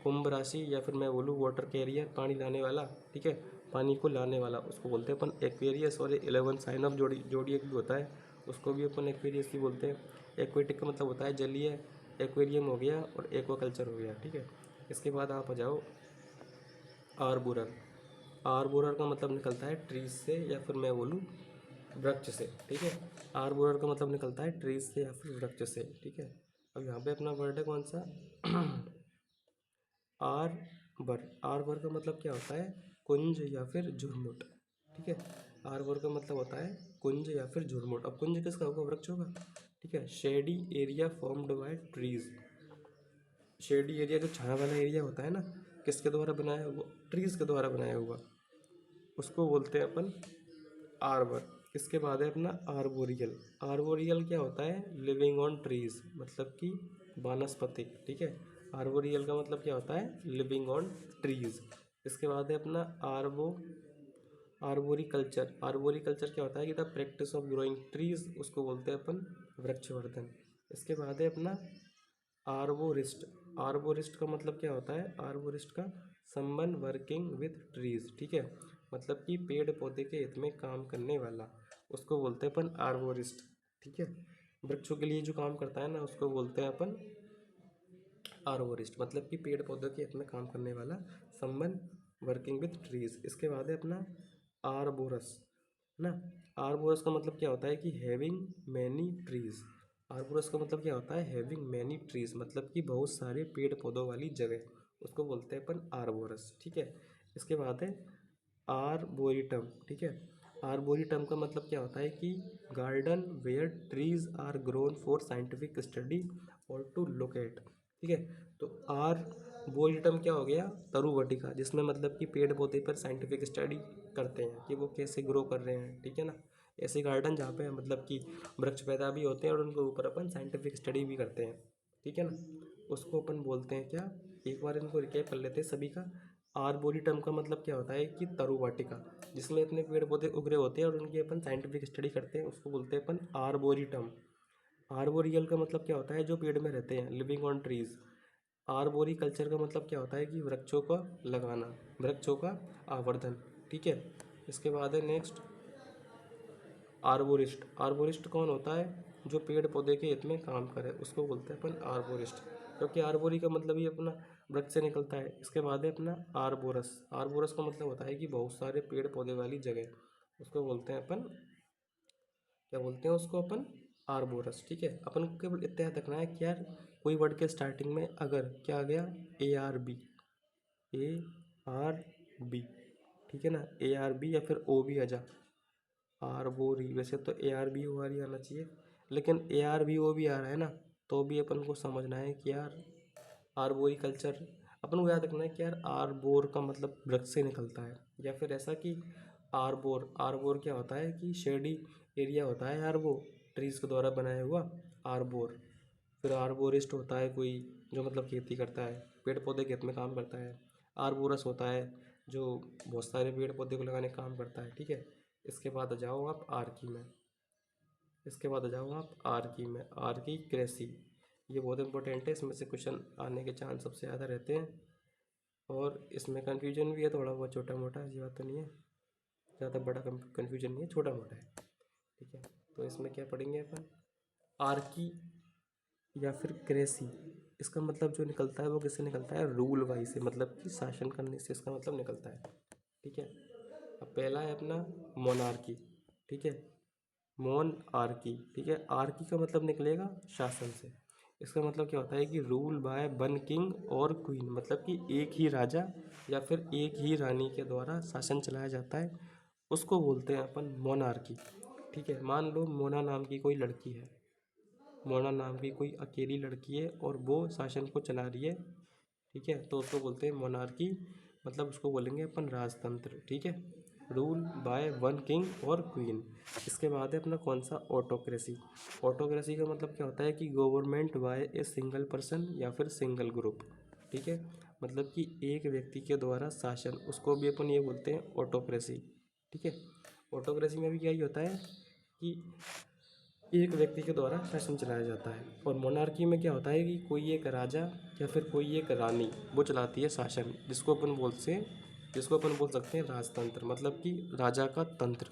Speaker 1: कुंभ राशि, या फिर मैं बोलूँ वाटर कैरियर, पानी लाने वाला, ठीक है, पानी को लाने वाला, उसको बोलते हैं अपन एक्वेरियस। और 11 साइन ऑफ जोडियक भी होता है, उसको भी अपन एक्वेरियस ही बोलते हैं। एक्वेटिक का मतलब होता है जलीय, एक्वेरियम हो गया, और एक्वाकल्चर हो गया, ठीक है। इसके बाद आप आ जाओ आर्बोरर। आर्बोरर का मतलब निकलता है ट्रीज से, या फिर मैं बोलूँ वृक्ष से, ठीक है। आर्बोरर का मतलब निकलता है ट्रीज से या फिर वृक्ष से, ठीक है। अब यहाँ पे अपना वर्ड है कौन सा, आर्बर। आर्बर का मतलब क्या होता है, कुंज या फिर झुरमुट, ठीक है। आर्बर का मतलब होता है कुंज या फिर झुरमुट। अब कुंज किसका होगा, वृक्ष होगा, ठीक है। Shady area formed by trees. Shady area जो छाया वाला एरिया होता है ना, किसके द्वारा बनाया हुआ, ट्रीज के द्वारा बनाया हुआ, उसको बोलते हैं अपन आर्बर। इसके बाद है अपना आर्बोरियल। आर्बोरियल क्या होता है, लिविंग ऑन ट्रीज, मतलब कि वानस्पतिक, ठीक है। आर्बोरियल का मतलब क्या होता है, लिविंग ऑन ट्रीज। इसके बाद है अपना आर्बोरिकल्चर। आर्बोरिकल्चर क्या होता है कि the practice of growing trees, उसको बोलते हैं अपन वृक्षवर्धन। इसके बाद है अपना आर्बोरिस्ट। आर्बोरिस्ट का मतलब क्या होता है, आर्बोरिस्ट का संबंध वर्किंग विथ ट्रीज, ठीक है, मतलब कि पेड़ पौधे के हित में काम करने वाला, उसको बोलते हैं अपन आर्बोरिस्ट, ठीक है। वृक्षों के लिए जो काम करता है ना, उसको बोलते हैं अपन आर्बोरिस्ट, मतलब कि पेड़ पौधों के हित में काम करने वाला, संबंध वर्किंग विथ ट्रीज। इसके बाद है अपना आर्बोरस, ना। आर्बोरस का मतलब क्या होता है कि हैविंग मैनी ट्रीज। आर्बोरस का मतलब क्या होता है, हैविंग मैनी ट्रीज, मतलब कि बहुत सारे पेड़ पौधों वाली जगह, उसको बोलते हैं अपन आर्बोरस, ठीक है। इसके बाद है आर्बोरिटम, ठीक है। आर्बोरिटम का मतलब क्या होता है कि garden where trees are grown for scientific study और टू लुक एट, ठीक है। तो आर्बोरिटम क्या हो गया, तरुवटिका, जिसमें मतलब कि पेड़ पौधे पर साइंटिफिक स्टडी करते हैं कि वो कैसे ग्रो कर रहे हैं, ठीक है ना। ऐसे गार्डन जहाँ पे मतलब कि वृक्ष पैदा भी होते हैं और उनके ऊपर अपन साइंटिफिक स्टडी भी करते हैं, ठीक है ना, उसको अपन बोलते हैं क्या, एक बार इनको रिकैप कर लेते हैं सभी का। आर्बोरिटम का मतलब क्या होता है कि तरुवाटिका, जिसमें इतने पेड़ पौधे उग रहे होते हैं और उनकी अपन साइंटिफिक स्टडी करते हैं, उसको बोलते हैं अपन आर्बोरिटम। आर्बोरियल का मतलब क्या होता है, जो पेड़ में रहते हैं, लिविंग ऑन ट्रीज। आर्बोरी कल्चर का मतलब क्या होता है कि वृक्षों का लगाना, वृक्षों का आवर्धन, ठीक है। इसके बाद है नेक्स्ट आर्बोरिस्ट। आर्बोरिस्ट कौन होता है, जो पेड़ पौधे के हित में काम करे, उसको बोलते हैं अपन आर्बोरिस्ट, क्योंकि आर्बोरी का मतलब ही अपना वृक्ष से निकलता है। इसके बाद है अपना आर्बोरस। आर्बोरस का मतलब होता है कि बहुत सारे पेड़ पौधे वाली जगह, उसको बोलते हैं अपन, क्या बोलते हैं उसको अपन, आर्बोरस, ठीक है। अपन को केवल इतना याद रखना है कि यार कोई वर्ड के स्टार्टिंग में अगर क्या आ गया, ARB, ARB, ठीक है ना, ARB या फिर O भी आ जा, आर्बोरी, वैसे तो ARB OR ही आना चाहिए, लेकिन ARBO भी आ रहा है ना, तो भी अपन को समझना है कि यार आर्बोरी कल्चर, अपन को याद रखना है कि यार आर्बोर का मतलब वृक्ष से निकलता है, या फिर ऐसा कि आर्बोर, आर्बोर क्या होता है कि शेडी एरिया होता है आर्बो, ट्रीज के द्वारा बनाया हुआ आर्बोर। फिर आर्बोरिस्ट होता है कोई जो मतलब खेती करता है, पेड़ पौधे खेत में काम करता है। आर्बोरस होता है जो बहुत सारे पेड़ पौधे को लगाने का काम करता है, ठीक है। इसके बाद आ जाओ आप आर्की में। इसके बाद आ जाओ आप आर्की में, आर्की कृषि। ये बहुत इंपॉर्टेंट है, इसमें से क्वेश्चन आने के चांस सबसे ज़्यादा रहते हैं, और इसमें कन्फ्यूजन भी है थोड़ा बहुत, छोटा मोटा, ऐसी बात तो नहीं है, ज़्यादा बड़ा कन्फ्यूजन नहीं है, छोटा मोटा है। ठीक है, तो इसमें क्या पढ़ेंगे अपन, आर्की या फिर क्रेसी, इसका मतलब जो निकलता है वो किससे निकलता है, रूल वाई से, मतलब कि शासन करने से इसका मतलब निकलता है। ठीक है, अब पहला है अपना मोनार्की। ठीक है, मोन आर्की। ठीक है, आर्की का मतलब निकलेगा शासन से। इसका मतलब क्या होता है कि रूल बाय वन किंग और क्वीन, मतलब कि एक ही राजा या फिर एक ही रानी के द्वारा शासन चलाया जाता है, उसको बोलते हैं अपन मोनार्की। ठीक है, मान लो मोना नाम की कोई लड़की है, मोना नाम की कोई अकेली लड़की है और वो शासन को चला रही है। ठीक है, तो उसको बोलते हैं मोनार्की, मतलब उसको बोलेंगे अपन राजतंत्र। ठीक है, रूल बाय वन किंग और क्वीन। इसके बाद है अपना कौन सा, ऑटोक्रेसी। ऑटोक्रेसी का मतलब क्या होता है कि government by a single person या फिर सिंगल ग्रुप। ठीक है, मतलब कि एक व्यक्ति के द्वारा शासन, उसको भी अपन ये बोलते हैं ऑटोक्रेसी। ठीक है, ऑटोक्रेसी में भी क्या ही होता है कि एक व्यक्ति के द्वारा शासन चलाया जाता है, और मोनार्की में क्या होता है कि कोई एक राजा या फिर कोई एक रानी वो चलाती है शासन, जिसको अपन बोल सकते हैं राजतंत्र, मतलब कि राजा का तंत्र।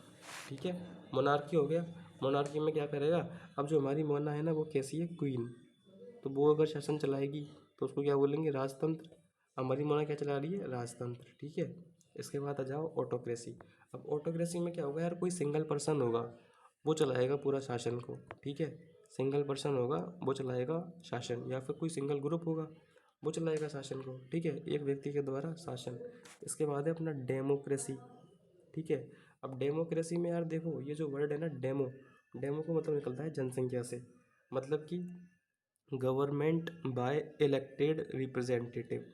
Speaker 1: ठीक है, मोनार्की हो गया। मोनार्की में क्या करेगा, अब जो हमारी मोना है ना वो कैसी है, क्वीन, तो वो अगर शासन चलाएगी तो उसको क्या बोलेंगे, राजतंत्र। हमारी मोना क्या चला रही है, राजतंत्र। ठीक है, इसके बाद आ जाओ ऑटोक्रेसी। अब ऑटोक्रेसी में क्या होगा यार, कोई सिंगल पर्सन होगा वो चलाएगा पूरा शासन को। ठीक है, सिंगल पर्सन होगा वो चलाएगा शासन, या फिर कोई सिंगल ग्रुप होगा वो चलाएगा शासन को। ठीक है, एक व्यक्ति के द्वारा शासन। इसके बाद है अपना डेमोक्रेसी। ठीक है, अब डेमोक्रेसी में यार देखो, ये जो वर्ड है ना डेमो, डेमो को मतलब निकलता है जनसंख्या से, मतलब कि गवर्नमेंट बाय इलेक्टेड रिप्रेजेंटेटिव।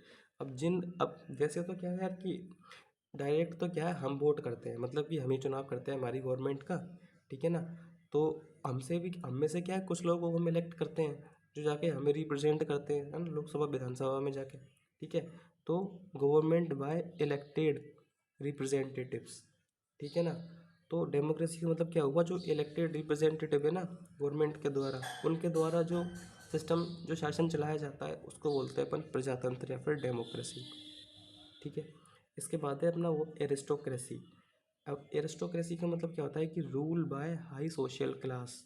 Speaker 1: अब वैसे तो क्या है यार कि डायरेक्ट तो क्या है, हम वोट करते हैं, मतलब कि हम ही चुनाव करते हैं हमारी गवर्नमेंट का। ठीक है ना, तो हम में से क्या है, कुछ लोग को हम इलेक्ट करते हैं जो जाके हमें रिप्रेजेंट करते हैं, है ना, लोकसभा विधानसभा में जाके। ठीक है, तो गवर्नमेंट बाय इलेक्टेड रिप्रेजेंटेटिव्स। ठीक है ना, तो डेमोक्रेसी का मतलब क्या हुआ, जो इलेक्टेड रिप्रेजेंटेटिव है ना गवर्नमेंट के द्वारा, उनके द्वारा जो सिस्टम, जो शासन चलाया जाता है उसको बोलते हैं अपन प्रजातंत्र या फिर डेमोक्रेसी। ठीक है, इसके बाद है अपना वो एरिस्टोक्रेसी। अब एरिस्टोक्रेसी का मतलब क्या होता है कि rule by high social class.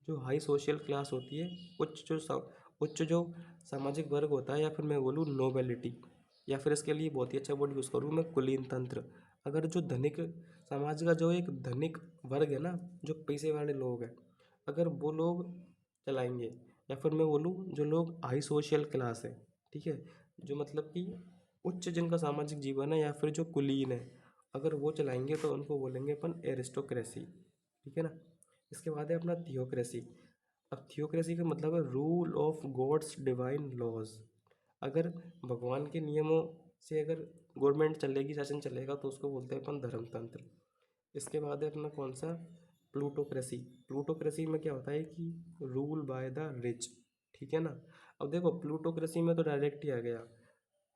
Speaker 1: जो हाई सोशल क्लास होती है, उच्च जो सामाजिक वर्ग होता है, या फिर मैं बोलूँ नोबेलिटी, या फिर इसके लिए बहुत ही अच्छा वर्ड यूज़ करूँ मैं, कुलीन तंत्र। अगर जो धनिक समाज का जो एक धनिक वर्ग है ना, जो पैसे वाले लोग हैं, अगर वो लोग चलाएंगे, या फिर मैं बोलूँ जो लोग हाई सोशल क्लास है, ठीक है, जो मतलब कि उच्च जिनका सामाजिक जीवन है, या फिर जो कुलीन है, अगर वो चलाएंगे तो उनको बोलेंगे अपन एरिस्टोक्रेसी। ठीक है ना, इसके बाद है अपना थियोक्रेसी। अब थियोक्रेसी का मतलब है rule of gods divine laws. अगर भगवान के नियमों से अगर गवर्नमेंट चलेगी, शासन चलेगा, तो उसको बोलते हैं अपन धर्मतंत्र। इसके बाद है अपना कौन सा, प्लूटोक्रेसी। प्लूटोक्रेसी में क्या होता है कि रूल बाय द रिच। ठीक है ना, अब देखो प्लूटोक्रेसी में तो डायरेक्ट ही आ गया,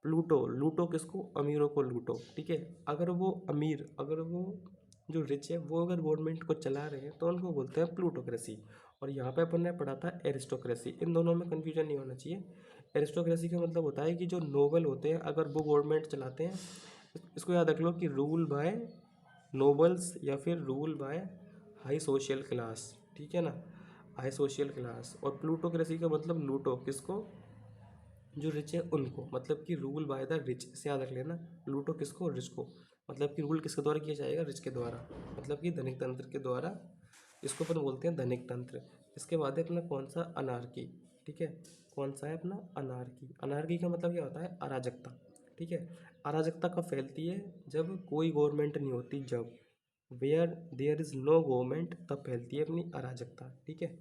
Speaker 1: प्लूटो, लूटो किसको, अमीरों को लूटो। ठीक है, अगर वो जो रिच है वो अगर गवर्नमेंट को चला रहे हैं तो उनको बोलते हैं प्लूटोक्रेसी। और यहाँ पे अपन ने पढ़ा था एरिस्टोक्रेसी, इन दोनों में कन्फ्यूजन नहीं होना चाहिए। एरिस्टोक्रेसी का मतलब होता है कि जो नोबल होते हैं अगर वो गवर्नमेंट चलाते हैं, इसको याद रख लो कि रूल बाय नोबल्स या फिर rule by high social class. ठीक है ना, हाई सोशल क्लास। और प्लूटोक्रेसी का मतलब लूटो किसको, जो रिच है उनको, मतलब कि रूल बाय द रिच, इसे याद रख लेना। लूटो किसको, रिच को, मतलब कि रूल किसके द्वारा किया जाएगा, रिच के द्वारा, मतलब कि धनिक तंत्र के द्वारा। इसको अपन बोलते हैं धनिक तंत्र। इसके बाद है अपना कौन सा, अनार्की। ठीक है, कौन सा है अपना, अनार्की। अनार्की का मतलब क्या होता है, अराजकता। ठीक है, अराजकता कब फैलती है, जब कोई गवर्नमेंट नहीं होती, जब where there is no government, तब फैलती है अपनी अराजकता। ठीक है,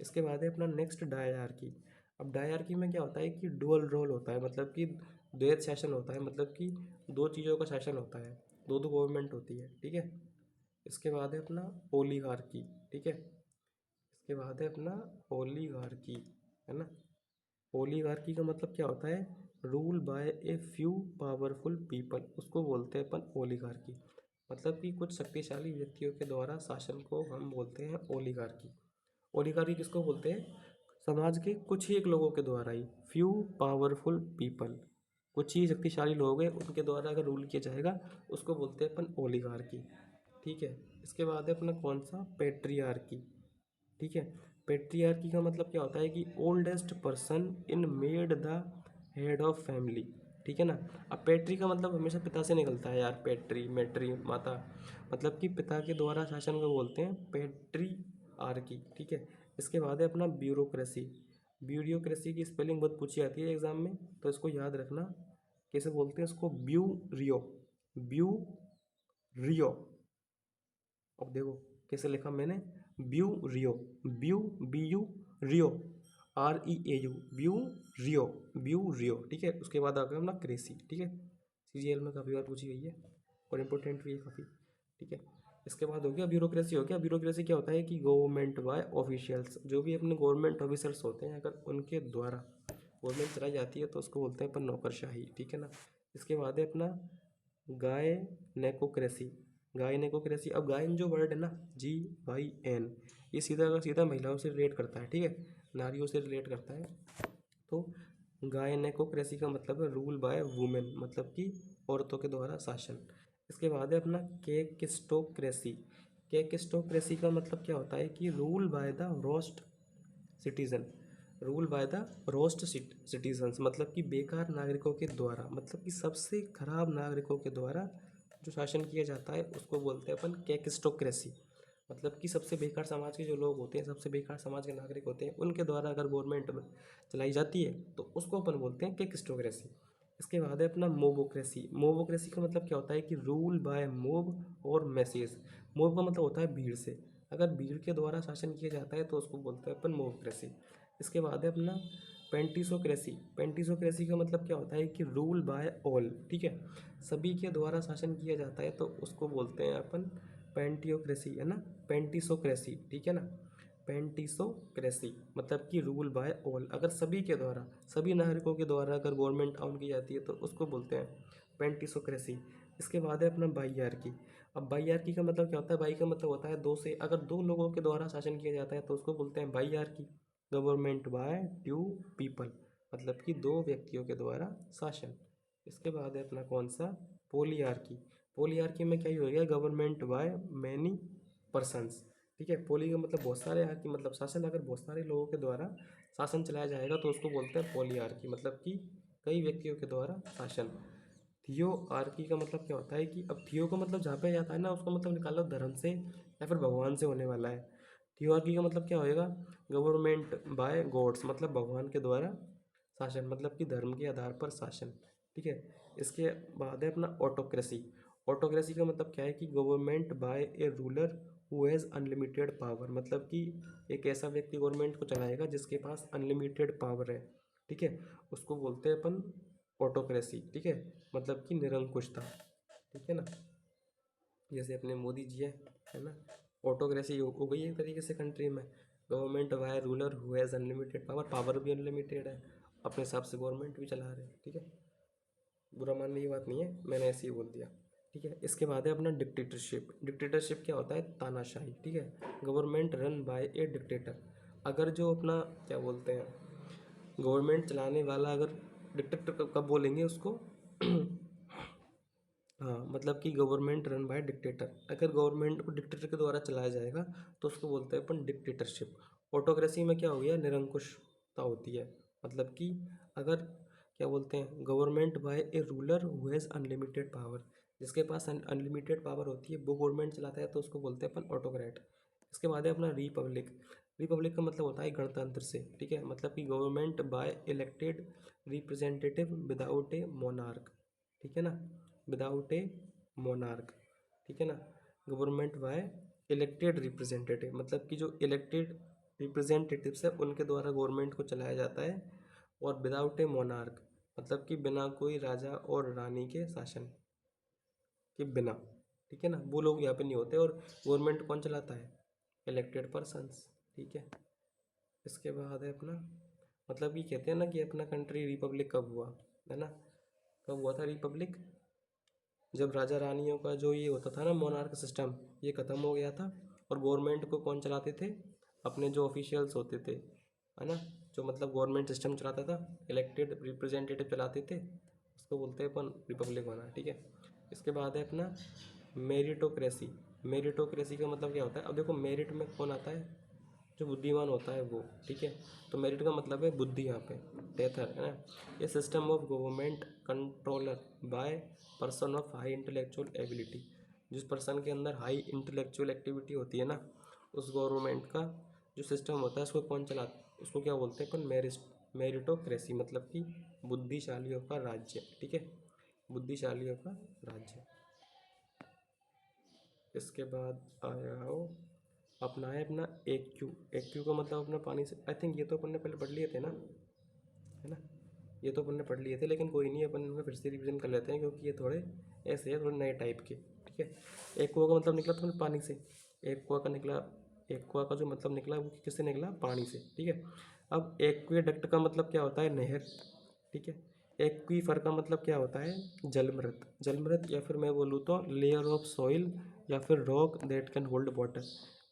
Speaker 1: इसके बाद है अपना नेक्स्ट डायरकी। अब डायरकी में क्या होता है कि डुअल रोल होता है, मतलब कि द्वैत शासन होता है, मतलब कि दो चीज़ों का शासन होता है, दो दो गवर्नमेंट होती है। ठीक है, इसके बाद है अपना ओलिगार्की। ठीक है, इसके बाद है अपना ओलिगार्की, है ना। ओलिगार्की का मतलब क्या होता है, rule by a few powerful people, उसको बोलते हैं अपन ओलिगार्की। मतलब कि कुछ शक्तिशाली व्यक्तियों के द्वारा शासन को हम बोलते हैं ओलिगार्की। ओलिगार्की किसको बोलते हैं, समाज के कुछ ही एक लोगों के द्वारा ही, फ्यू पावरफुल पीपल, कुछ ही शक्तिशाली लोग हैं उनके द्वारा अगर रूल किया जाएगा उसको बोलते हैं अपन ओलिगार्की। ठीक है। इसके बाद है अपना कौन सा, पेट्रियार्की। ठीक है। पेट्रियार्की का मतलब क्या होता है कि oldest person in made the head of family. ठीक है ना। अब पेट्री का मतलब हमेशा पिता से निकलता है यार, पेट्री मेट्री माता, मतलब कि पिता के द्वारा शासन को बोलते हैं पेट्री आर्की। ठीक है। इसके बाद है अपना ब्यूरोक्रेसी। ब्यूरोक्रेसी की स्पेलिंग बहुत पूछी जाती है एग्जाम में, तो इसको याद रखना कैसे बोलते हैं इसको, ब्यूरियो, ब्यू रियो। अब देखो कैसे लिखा मैंने, ब्यू रियो, ब्यू बी यू, रियो R E A U, bureau, bureau. ठीक है। उसके बाद आ गया अपना क्रेसी। ठीक है। सीजीएल में काफ़ी बार पूछी गई है और इम्पोर्टेंट भी है काफ़ी। ठीक है। इसके बाद हो गया ब्यूरोक्रेसी। हो गया ब्यूरोक्रेसी, क्या होता है कि गवर्नमेंट बाय ऑफिशियल्स, जो भी अपने गवर्नमेंट ऑफिसर्स होते हैं अगर उनके द्वारा गवर्नमेंट चलाई जाती है तो उसको बोलते हैं अपन नौकरशाही। ठीक है ना। इसके बाद है अपना गाय नेकोक्रेसी। गाय नेकोक्रेसी, अब गायन जो वर्ड है ना, GYN, ये सीधा का सीधा महिलाओं से रिलेट करता है। ठीक है। नारियों से रिलेट करता है। तो गायनेकोक्रेसी का मतलब है रूल बाय वुमेन, मतलब कि औरतों के द्वारा शासन। इसके बाद है अपना केकिस्टोक्रेसी। केकिस्टोक्रेसी का मतलब क्या होता है कि rule by the roast citizen, rule by the roast citizens, मतलब कि बेकार नागरिकों के द्वारा, मतलब कि सबसे खराब नागरिकों के द्वारा जो शासन किया जाता है उसको बोलते हैं अपन केकिस्टोक्रेसी। मतलब कि सबसे बेकार समाज के जो लोग होते हैं, सबसे बेकार समाज के नागरिक होते हैं, उनके द्वारा अगर गवर्नमेंट चलाई जाती है तो उसको अपन बोलते हैं केकिस्टोक्रेसी। इसके बाद है अपना मोबोक्रेसी। मोबोक्रेसी का मतलब क्या होता है कि रूल बाय मोब और मैसेज। मोब का मतलब होता है भीड़ से, अगर भीड़ के द्वारा शासन किया जाता है तो उसको बोलते हैं अपन मोबोक्रेसी। इसके बाद है अपना पेंटिसोक्रेसी। पेंटिसोक्रेसी का मतलब क्या होता है कि रूल बाय ऑल। ठीक है। सभी के द्वारा शासन किया जाता है तो उसको बोलते हैं अपन पेंटियोक्रेसी, है ना, पेंटिसोक्रेसी। ठीक है ना। पेंटिसोक्रेसी मतलब कि रूल बाय ऑल, अगर सभी के द्वारा, सभी नागरिकों के द्वारा अगर गवर्नमेंट ऑन की जाती है तो उसको बोलते हैं पेंटिसोक्रेसी। इसके बाद है अपना बाईयार्की। अब बाईयार्की का मतलब क्या होता है, बाई का मतलब होता है दो से, अगर दो लोगों के द्वारा शासन किया जाता है तो उसको बोलते हैं बाईयार्की। गवर्नमेंट बाय टू पीपल, मतलब कि दो व्यक्तियों के द्वारा शासन। इसके बाद है अपना कौन सा, पोलियार्की। पोलियार्की में क्या ही हो गया, गवर्नमेंट बाय मैनी पर्सन्स। ठीक है। पोली का मतलब बहुत सारे, आर्की मतलब शासन, अगर बहुत सारे लोगों के द्वारा शासन चलाया जाएगा तो उसको बोलते हैं पोलियार्की, मतलब कि कई व्यक्तियों के द्वारा शासन। थियो आर्की का मतलब क्या होता है कि अब थियो का मतलब जहाँ पे जाता है ना उसका मतलब निकालो धर्म से या फिर भगवान से होने वाला है। थियो आर्की का मतलब क्या होएगा, गवर्नमेंट बाय गॉड्स, मतलब भगवान के द्वारा शासन, मतलब कि धर्म के आधार पर शासन। ठीक है। इसके बाद है अपना ऑटोक्रेसी। ऑटोक्रेसी का मतलब क्या है कि government by A ruler who has unlimited power, मतलब कि एक ऐसा व्यक्ति गवर्नमेंट को चलाएगा जिसके पास अनलिमिटेड पावर है। ठीक है। उसको बोलते हैं अपन ऑटोक्रेसी। ठीक है। मतलब कि निरंकुशता। ठीक है ना। जैसे अपने मोदी जी है ना, ऑटोक्रेसी हो गई है एक तरीके से कंट्री में। Government via ruler who has unlimited power, power भी अनलिमिटेड है, अपने हिसाब से गवर्नमेंट भी चला रहे हैं। ठीक है। बुरा मानने की बात नहीं है, मैंने ऐसे ही बोल दिया। ठीक है। इसके बाद है अपना डिक्टेटरशिप। डिक्टेटरशिप क्या होता है, तानाशाही। ठीक है। Government run by A dictator, अगर जो अपना क्या बोलते हैं गवर्नमेंट चलाने वाला, अगर डिक्टेटर कब बोलेंगे उसको हाँ, मतलब कि गवर्नमेंट रन बाय डिक्टेटर, अगर गवर्नमेंट को डिक्टेटर के द्वारा चलाया जाएगा तो उसको बोलते हैं अपन डिक्टेटरशिप। ऑटोक्रेसी में क्या हो गया, निरंकुशता होती है, मतलब कि अगर क्या बोलते हैं government by A ruler who has unlimited power, जिसके पास अनलिमिटेड पावर होती है वो गवर्नमेंट चलाता है तो उसको बोलते हैं अपन ऑटोक्रेट। इसके बाद है अपना रिपब्लिक। रिपब्लिक का मतलब होता है गणतंत्र से। ठीक है। मतलब कि government by elected representative without A monarch. ठीक है ना, विदाउट ए मोनार्क। ठीक है ना। गवर्नमेंट बाय इलेक्टेड रिप्रेजेंटेटिव, मतलब कि जो इलेक्टेड रिप्रेजेंटेटिव्स है उनके द्वारा गवर्नमेंट को चलाया जाता है, और विदाउट ए मोनार्क मतलब कि बिना कोई राजा और रानी के शासन के बिना। ठीक है ना, वो लोग यहाँ पे नहीं होते, और गवर्नमेंट कौन चलाता है, इलेक्टेड पर्सन्स। ठीक है। इसके बाद है अपना, मतलब कि कहते हैं ना कि अपना कंट्री रिपब्लिक कब हुआ, है ना, कब हुआ था रिपब्लिक, जब राजा रानियों का जो ये होता था ना मोनार्क सिस्टम, ये ख़त्म हो गया था, और गवर्नमेंट को कौन चलाते थे, अपने जो ऑफिशियल्स होते थे, है ना, जो मतलब गवर्नमेंट सिस्टम चलाता था, इलेक्टेड रिप्रेजेंटेटिव चलाते थे, उसको बोलते हैं अपन रिपब्लिक होना, ठीक है। इसके बाद है अपना मेरिटोक्रेसी। मेरिटोक्रेसी का मतलब क्या होता है, अब देखो मेरिट में कौन आता है, जो बुद्धिमान होता है वो, ठीक है। तो मेरिट का मतलब है बुद्धि यहाँ पे, टेथर है ना। ये system of government controller by person of high intellectual ability, जिस पर्सन के अंदर हाई इंटेलेक्चुअल एक्टिविटी होती है ना, उस गवर्नमेंट का जो सिस्टम होता है उसको कौन चला, उसको क्या बोलते हैं अपन, मेरिटोक्रेसी, मतलब कि बुद्धिशालियों का राज्य, ठीक है, बुद्धिशालियों का राज्य। इसके बाद आया हो अपना है अपना एक्यू। एक्यू का मतलब अपना पानी से, आई थिंक ये तो अपन ने पहले पढ़ लिए थे ना, है ना, ये तो अपन ने पढ़ लिए थे, लेकिन कोई नहीं, अपन इनमें फिर से रिवीजन कर लेते हैं क्योंकि ये थोड़े ऐसे है, थोड़े नए टाइप के, ठीक है। एक्वा का मतलब निकला था पानी से, एक्वा का निकला, एक्वा का जो मतलब निकला वो किससे निकला, पानी से, ठीक है। अब एक्वेडक्ट का मतलब क्या होता है, नहर, ठीक है। एक्वीफर का मतलब क्या होता है, जलमृत, जलमृत, या फिर मैं बोलूँ तो लेयर ऑफ सॉइल, या फिर rock that can hold water.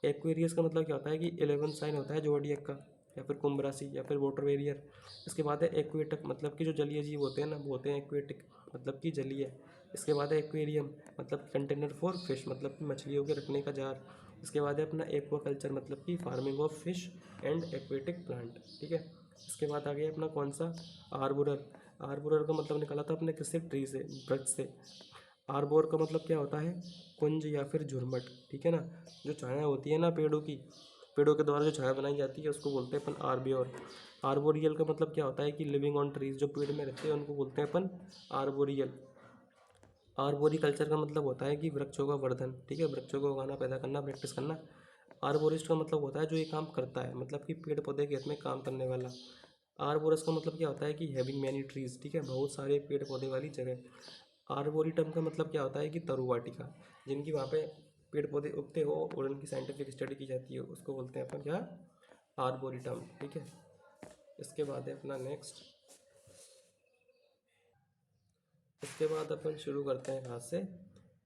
Speaker 1: Aquarius का मतलब क्या होता है कि 11 साइन होता है जोडियक का, या फिर कुंभ राशि, या फिर वाटर वेरियर। इसके बाद है एक्वेटक, मतलब कि जो जलीय जीव होते हैं ना वो होते हैं एक्वेटिक, मतलब कि जलीय। इसके बाद है एक्वेरियम, मतलब कंटेनर फॉर फिश, मतलब कि मछलियों के रखने का जार। इसके बाद है अपना एक्वाकल्चर, मतलब कि farming of fish and aquatic plant, ठीक है। इसके बाद आ गया अपना कौन सा, आर्बोरर। आर्बोरर का मतलब निकाला था अपने किससे, ट्री से, वृक्ष से। आर्बोर का मतलब क्या होता है, कुंज या फिर झुरमट, ठीक है ना, जो छाया होती है ना पेड़ों की, पेड़ों के द्वारा जो छाया बनाई जाती है उसको बोलते हैं अपन आर्बियोर। आर्बोरियल का मतलब क्या होता है कि लिविंग ऑन ट्रीज, जो पेड़ में रहते हैं उनको बोलते हैं अपन आर्बोरियल। आर्बोरिकल्चर का मतलब होता है कि वृक्षों का वर्धन, ठीक है, वृक्षों को उगाना, पैदा करना, प्रैक्टिस करना। आर्बोरिस्ट का मतलब होता है जो ये काम करता है, मतलब कि पेड़ पौधे के हित में काम करने वाला। आर्बोरस का मतलब क्या होता है कि हैविंग मैनी ट्रीज, ठीक है, बहुत सारे पेड़ पौधे वाली जगह। आर्बोरिटम का मतलब क्या होता है कि तरुवाटिका, जिनकी वहाँ पे पेड़ पौधे उगते हो और उनकी साइंटिफिक स्टडी की जाती है, उसको बोलते हैं अपन क्या, आर्बोरिटम, ठीक है। इसके बाद है अपना नेक्स्ट, इसके बाद अपन शुरू करते हैं कहाँ से,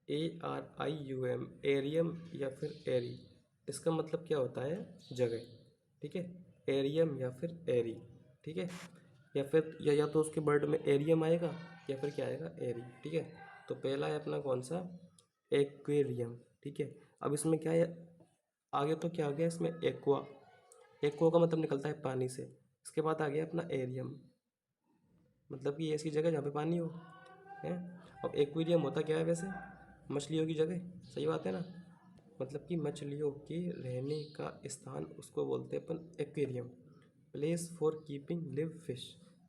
Speaker 1: ARIUM, एरियम या फिर एरी। इसका मतलब क्या होता है, जगह, ठीक है, एरियम या फिर एरी, ठीक है। या फिर या तो उसके वर्ड में एरियम आएगा या फिर क्या आएगा, एरी, ठीक है। तो पहला है अपना कौन सा, एक्वेरियम, ठीक है। अब इसमें क्या है, आगे तो क्या आ गया इसमें, एक्वा। एक्वा का मतलब निकलता है पानी से। इसके बाद आ गया अपना एरियम, मतलब कि ऐसी जगह जहाँ पे पानी हो, है। अब एक्वेरियम होता क्या है वैसे, मछलियों की जगह, सही बात है ना, मतलब कि मछलियों के रहने का स्थान, उसको बोलते हैं अपन aquarium, place for keeping live fish.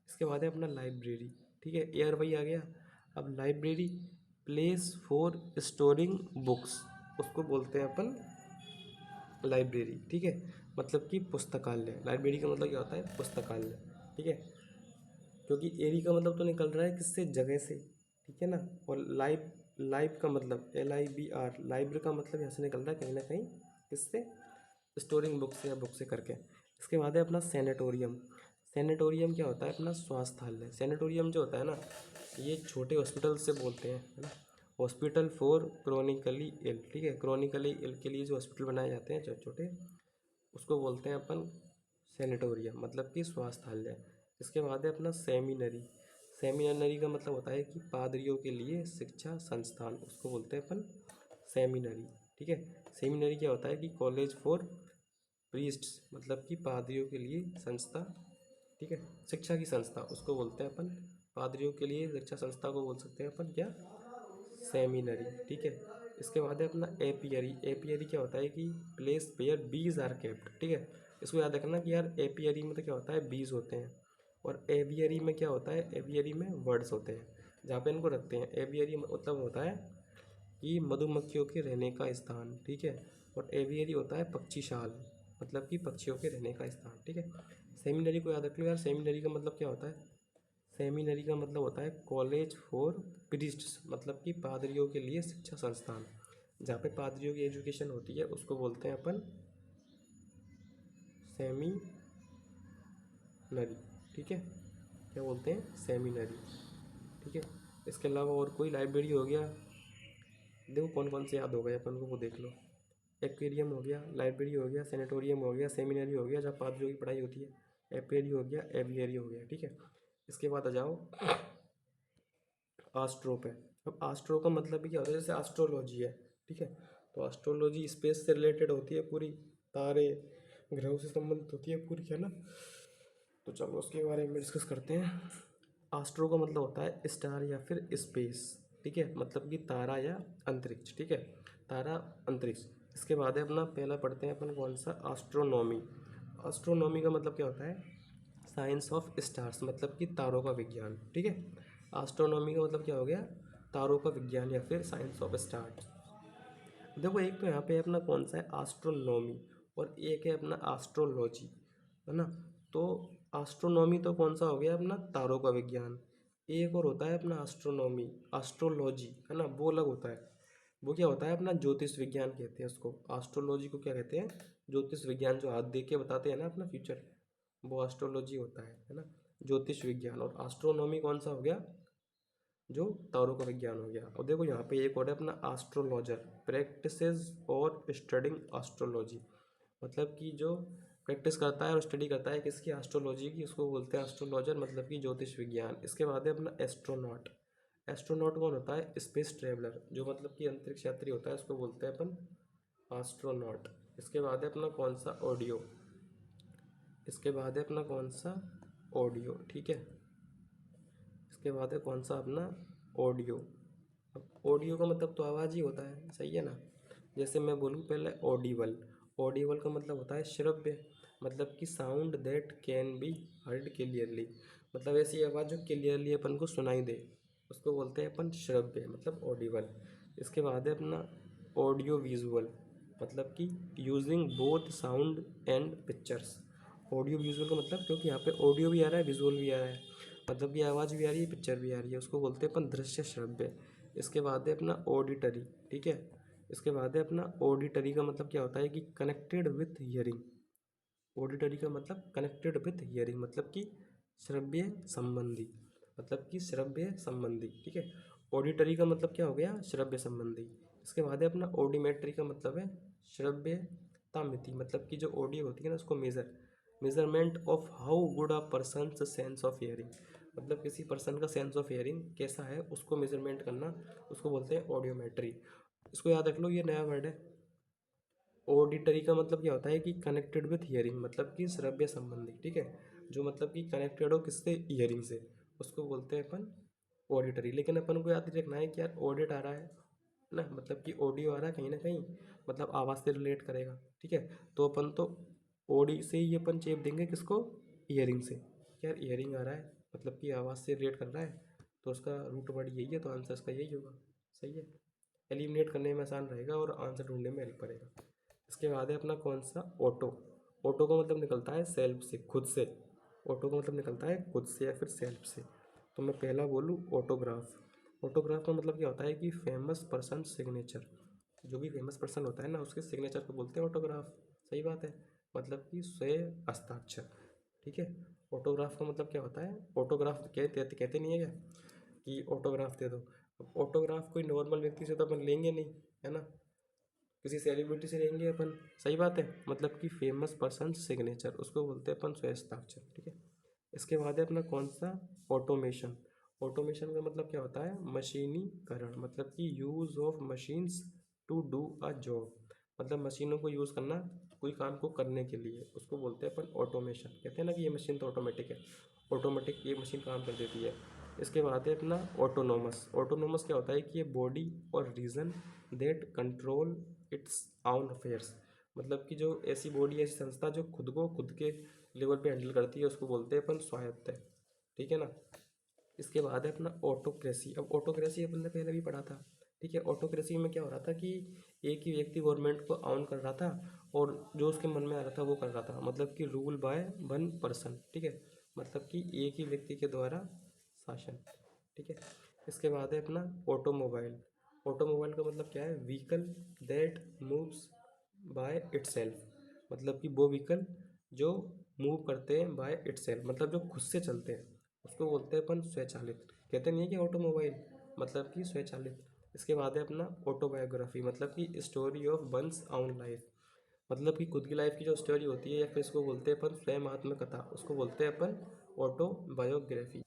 Speaker 1: इसके बाद है अपना लाइब्रेरी, ठीक है, एयर वही आ गया। अब library, place for storing books, उसको बोलते हैं अपन लाइब्रेरी, ठीक है, मतलब कि पुस्तकालय। लाइब्रेरी का मतलब क्या होता है, पुस्तकालय, ठीक है। क्योंकि एरी का मतलब तो निकल रहा है किससे, जगह से, ठीक है ना। और लाइव, लाइव का मतलब LIBR, लाइब्रेरी का मतलब यहाँ से निकल रहा है कहीं ना कहीं किससे, स्टोरिंग बुक से या बुक से करके। इसके बाद है अपना सेनेटोरियम। सेनेटोरियम क्या होता है, अपना स्वास्थ्यालय। सेनेटोरियम जो होता है ना, ये छोटे हॉस्पिटल से बोलते हैं, है ना, हॉस्पिटल फॉर क्रोनिकली इल, ठीक है, क्रोनिकली इल के लिए जो हॉस्पिटल बनाए जाते हैं छोटे छोटे, उसको बोलते हैं अपन सेनेटोरियम, मतलब कि स्वास्थ्यालय। इसके बाद है अपना सेमिनरी। सेमिनरी का मतलब होता है कि पादरियों के लिए शिक्षा संस्थान, उसको बोलते हैं अपन सेमिनरी, ठीक है। सेमिनरी क्या होता है कि कॉलेज फॉर प्रीस्ट्स, मतलब कि पादरियों के लिए संस्था, ठीक है, शिक्षा की संस्था, उसको बोलते हैं अपन पादरियों के लिए शिक्षा संस्था को बोल सकते हैं अपन क्या, सेमिनरी, ठीक है। इसके बाद है अपना एपियरी। एपियरी क्या होता है कि place where bees are kept, ठीक है। इसको याद रखना कि यार एपियरी में तो क्या होता है, बीज होते हैं, और एवियरी में क्या होता है, एवियरी में वर्ड्स होते हैं जहाँ पे इनको रखते हैं। एवियरी मतलब होता है कि मधुमक्खियों के रहने का स्थान, ठीक है, और एवियरी होता है पक्षीशाल, मतलब कि पक्षियों के रहने का स्थान, ठीक है। सेमिनरी को याद रख लो यार, सेमिनरी का मतलब क्या होता है, सेमिनरी का मतलब होता है कॉलेज फॉर प्रीस्ट्स, मतलब कि पादरियों के लिए शिक्षा संस्थान, जहाँ पे पादरियों की एजुकेशन होती है उसको बोलते हैं अपन सेमिनरी, ठीक है, क्या बोलते हैं, सेमिनरी, ठीक है। इसके अलावा और कोई, लाइब्रेरी हो गया, देखो कौन कौन से याद हो गए अपन को वो देख लो। एक्वेरियम हो गया, लाइब्रेरी हो गया, सेनेटोरियम हो गया, सेमिनरी हो गया जहाँ पादरियों की पढ़ाई होती है, एपेरी हो गया, एवियरी हो गया, ठीक है। इसके बाद आ जाओ आस्ट्रो पे। अब आस्ट्रो का मतलब भी क्या होता है, जैसे एस्ट्रोलॉजी है, ठीक है। तो एस्ट्रोलॉजी स्पेस से रिलेटेड होती है पूरी, तारे ग्रहों से संबंधित होती है पूरी, है ना। तो चलो उसके बारे में डिस्कस करते हैं। एस्ट्रो का मतलब होता है स्टार या फिर स्पेस, ठीक है, मतलब कि तारा या अंतरिक्ष, ठीक है, तारा अंतरिक्ष। इसके बाद है अपना पहला पढ़ते हैं अपन कौन सा, एस्ट्रोनॉमी। एस्ट्रोनॉमी का मतलब क्या होता है, साइंस ऑफ स्टार्स, मतलब कि तारों का विज्ञान, ठीक है। एस्ट्रोनॉमी का मतलब क्या हो गया, तारों का विज्ञान या फिर साइंस ऑफ स्टार्स। देखो एक तो यहाँ पे अपना कौन सा है, एस्ट्रोनॉमी, और एक है अपना एस्ट्रोलॉजी, है ना। तो एस्ट्रोनॉमी तो कौन सा हो गया अपना, तारों का विज्ञान। एक और होता है अपना एस्ट्रोनॉमी, एस्ट्रोलॉजी, है ना, वो अलग होता है। वो क्या होता है अपना ज्योतिष विज्ञान कहते हैं उसको। एस्ट्रोलॉजी को क्या कहते हैं, ज्योतिष विज्ञान, जो हाथ देख के बताते हैं ना अपना फ्यूचर, वो एस्ट्रोलॉजी होता है ना, ज्योतिष विज्ञान। और एस्ट्रोनॉमी कौन सा हो गया, जो तारों का विज्ञान हो गया। और देखो यहाँ पे एक और है अपना एस्ट्रोलॉजर, प्रैक्टिसेस और स्टडिंग एस्ट्रोलॉजी, मतलब कि जो प्रैक्टिस करता है और स्टडी करता है किसकी, एस्ट्रोलॉजी की, उसको बोलते हैं एस्ट्रोलॉजर, मतलब कि ज्योतिष विज्ञान। इसके बाद है अपना एस्ट्रोनॉट। एस्ट्रोनॉट कौन होता है, स्पेस ट्रेवलर, जो मतलब कि अंतरिक्ष यात्री होता है, उसको बोलते हैं अपन एस्ट्रोनॉट। इसके बाद है अपना कौन सा, ऑडियो। इसके बाद है अपना कौन सा, ऑडियो, ठीक है। इसके बाद है कौन सा अपना, ऑडियो। अब ऑडियो का मतलब तो आवाज़ ही होता है, सही है ना। जैसे मैं बोलूँ पहले ऑडिबल, ऑडिबल का मतलब होता है श्रव्य, मतलब कि sound that can be heard clearly, मतलब ऐसी आवाज़ जो क्लियरली अपन को सुनाई दे, उसको बोलते हैं अपन श्रव्य, मतलब ऑडिबल। इसके बाद है अपना ऑडियो विजुअल, मतलब कि using both sound and pictures. Audio visual का मतलब, क्योंकि यहाँ पे ऑडियो भी आ रहा है, विजुअल भी आ रहा है, मतलब कि आवाज़ भी आ रही है, पिक्चर भी आ रही है, उसको बोलते हैं अपन दृश्य श्रव्य। इसके बाद है अपना ऑडिटरी, ठीक है। इसके बाद है अपना ऑडिटरी का मतलब क्या होता है कि कनेक्टेड विथ हियरिंग। ऑडिटरी का मतलब कनेक्टेड विथ हियरिंग, मतलब कि श्रव्य संबंधी, मतलब कि श्रव्य संबंधी, ठीक है। ऑडिटरी का मतलब क्या हो गया, श्रव्य संबंधी। इसके बाद है अपना ऑडिमेट्री का मतलब है श्रव्यता मिति, मतलब कि जो ऑडियो होती है ना उसको measurement of how good a person sense of hearing, मतलब किसी पर्सन का सेंस ऑफ हियरिंग कैसा है उसको मेजरमेंट करना, उसको बोलते हैं ऑडियोमेट्री। इसको याद रख लो, ये नया वर्ड है। ऑडिटरी का मतलब क्या होता है कि कनेक्टेड विथ हियरिंग, मतलब कि श्रव्य संबंधी, ठीक है, जो मतलब कि कनेक्टेड हो किससे, हियरिंग से, उसको बोलते हैं अपन ऑडिटरी। लेकिन अपन को याद रखना है कि यार ऑडिट आ रहा है ना, मतलब कि ऑडियो आ रहा है कहीं ना कहीं, मतलब आवाज़ से रिलेट करेगा, ठीक है। तो अपन तो ऑडी से ही अपन चेप देंगे किसको, हियरिंग से। यार हियरिंग आ रहा है मतलब कि आवाज़ से रिलेट कर रहा है, तो उसका रूट वर्ड यही है, तो आंसर इसका यही होगा, सही है। एलिमिनेट करने में आसान रहेगा और आंसर ढूंढने में हेल्प करेगा। इसके बाद है अपना कौन सा, ऑटो। ऑटो का मतलब निकलता है सेल्फ से, खुद से। ऑटो का मतलब निकलता है खुद से या फिर सेल्फ से। तो मैं पहला बोलूँ ऑटोग्राफ। ऑटोग्राफ का मतलब क्या होता है कि फेमस पर्सन सिग्नेचर, जो भी फेमस पर्सन होता है ना उसके सिग्नेचर को बोलते हैं ऑटोग्राफ, सही बात है, मतलब कि स्वयं हस्ताक्षर, ठीक है। ऑटोग्राफ का मतलब क्या होता है, ऑटोग्राफ कहते नहीं है क्या कि ऑटोग्राफ दे दो। अब ऑटोग्राफ कोई नॉर्मल व्यक्ति से तो अपन लेंगे नहीं, है ना, किसी सेलिब्रिटी से लेंगे अपन, सही बात है, मतलब कि फेमस पर्सन सिग्नेचर, उसको बोलते हैं अपन स्वहस्ताक्षर, ठीक है। इसके बाद है अपना कौन सा, ऑटोमेशन। ऑटोमेशन का मतलब क्या होता है, मशीनीकरण, मतलब कि use of machines to do a job, मतलब मशीनों को यूज़ करना कोई काम को करने के लिए, उसको बोलते हैं अपन ऑटोमेशन। कहते हैं ना कि ये मशीन तो ऑटोमेटिक है, ऑटोमेटिक ये मशीन काम कर देती है। इसके बाद है अपना ऑटोनोमस। ऑटोनोमस क्या होता है कि ये बॉडी और रीजन दैट कंट्रोल इट्स आउन अफेयर्स, मतलब कि जो ऐसी बॉडी, ऐसी संस्था जो खुद को खुद के लेवल पे हैंडल करती है, उसको बोलते हैं अपन स्वायत्त है, ठीक है ना। इसके बाद है अपना ऑटोक्रेसी। अब ऑटोक्रेसी अपन ने पहले भी पढ़ा था, ठीक है। ऑटोक्रेसी में क्या हो रहा था कि एक ही व्यक्ति गवर्नमेंट को आउन कर रहा था और जो उसके मन में आ रहा था वो कर रहा था, मतलब कि रूल बाय वन पर्सन, ठीक है, मतलब कि एक ही व्यक्ति के द्वारा शासन, ठीक है। इसके बाद है अपना ऑटोमोबाइल। ऑटोमोबाइल का मतलब क्या है, vehicle that moves by itself, मतलब कि वो व्हीकल जो मूव करते हैं बाय इटसेल्फ, मतलब जो खुद से चलते हैं, उसको बोलते हैं अपन स्वचालित। कहते नहीं है कि ऑटोमोबाइल, मतलब कि स्वचालित। इसके बाद है अपना ऑटोबायोग्राफी, मतलब कि स्टोरी ऑफ वंस आउन लाइफ, मतलब कि खुद की लाइफ की जो स्टोरी होती है, या फिर इसको बोलते हैं अपन स्वयं आत्मकथा, उसको बोलते हैं अपन ऑटोबायोग्राफी।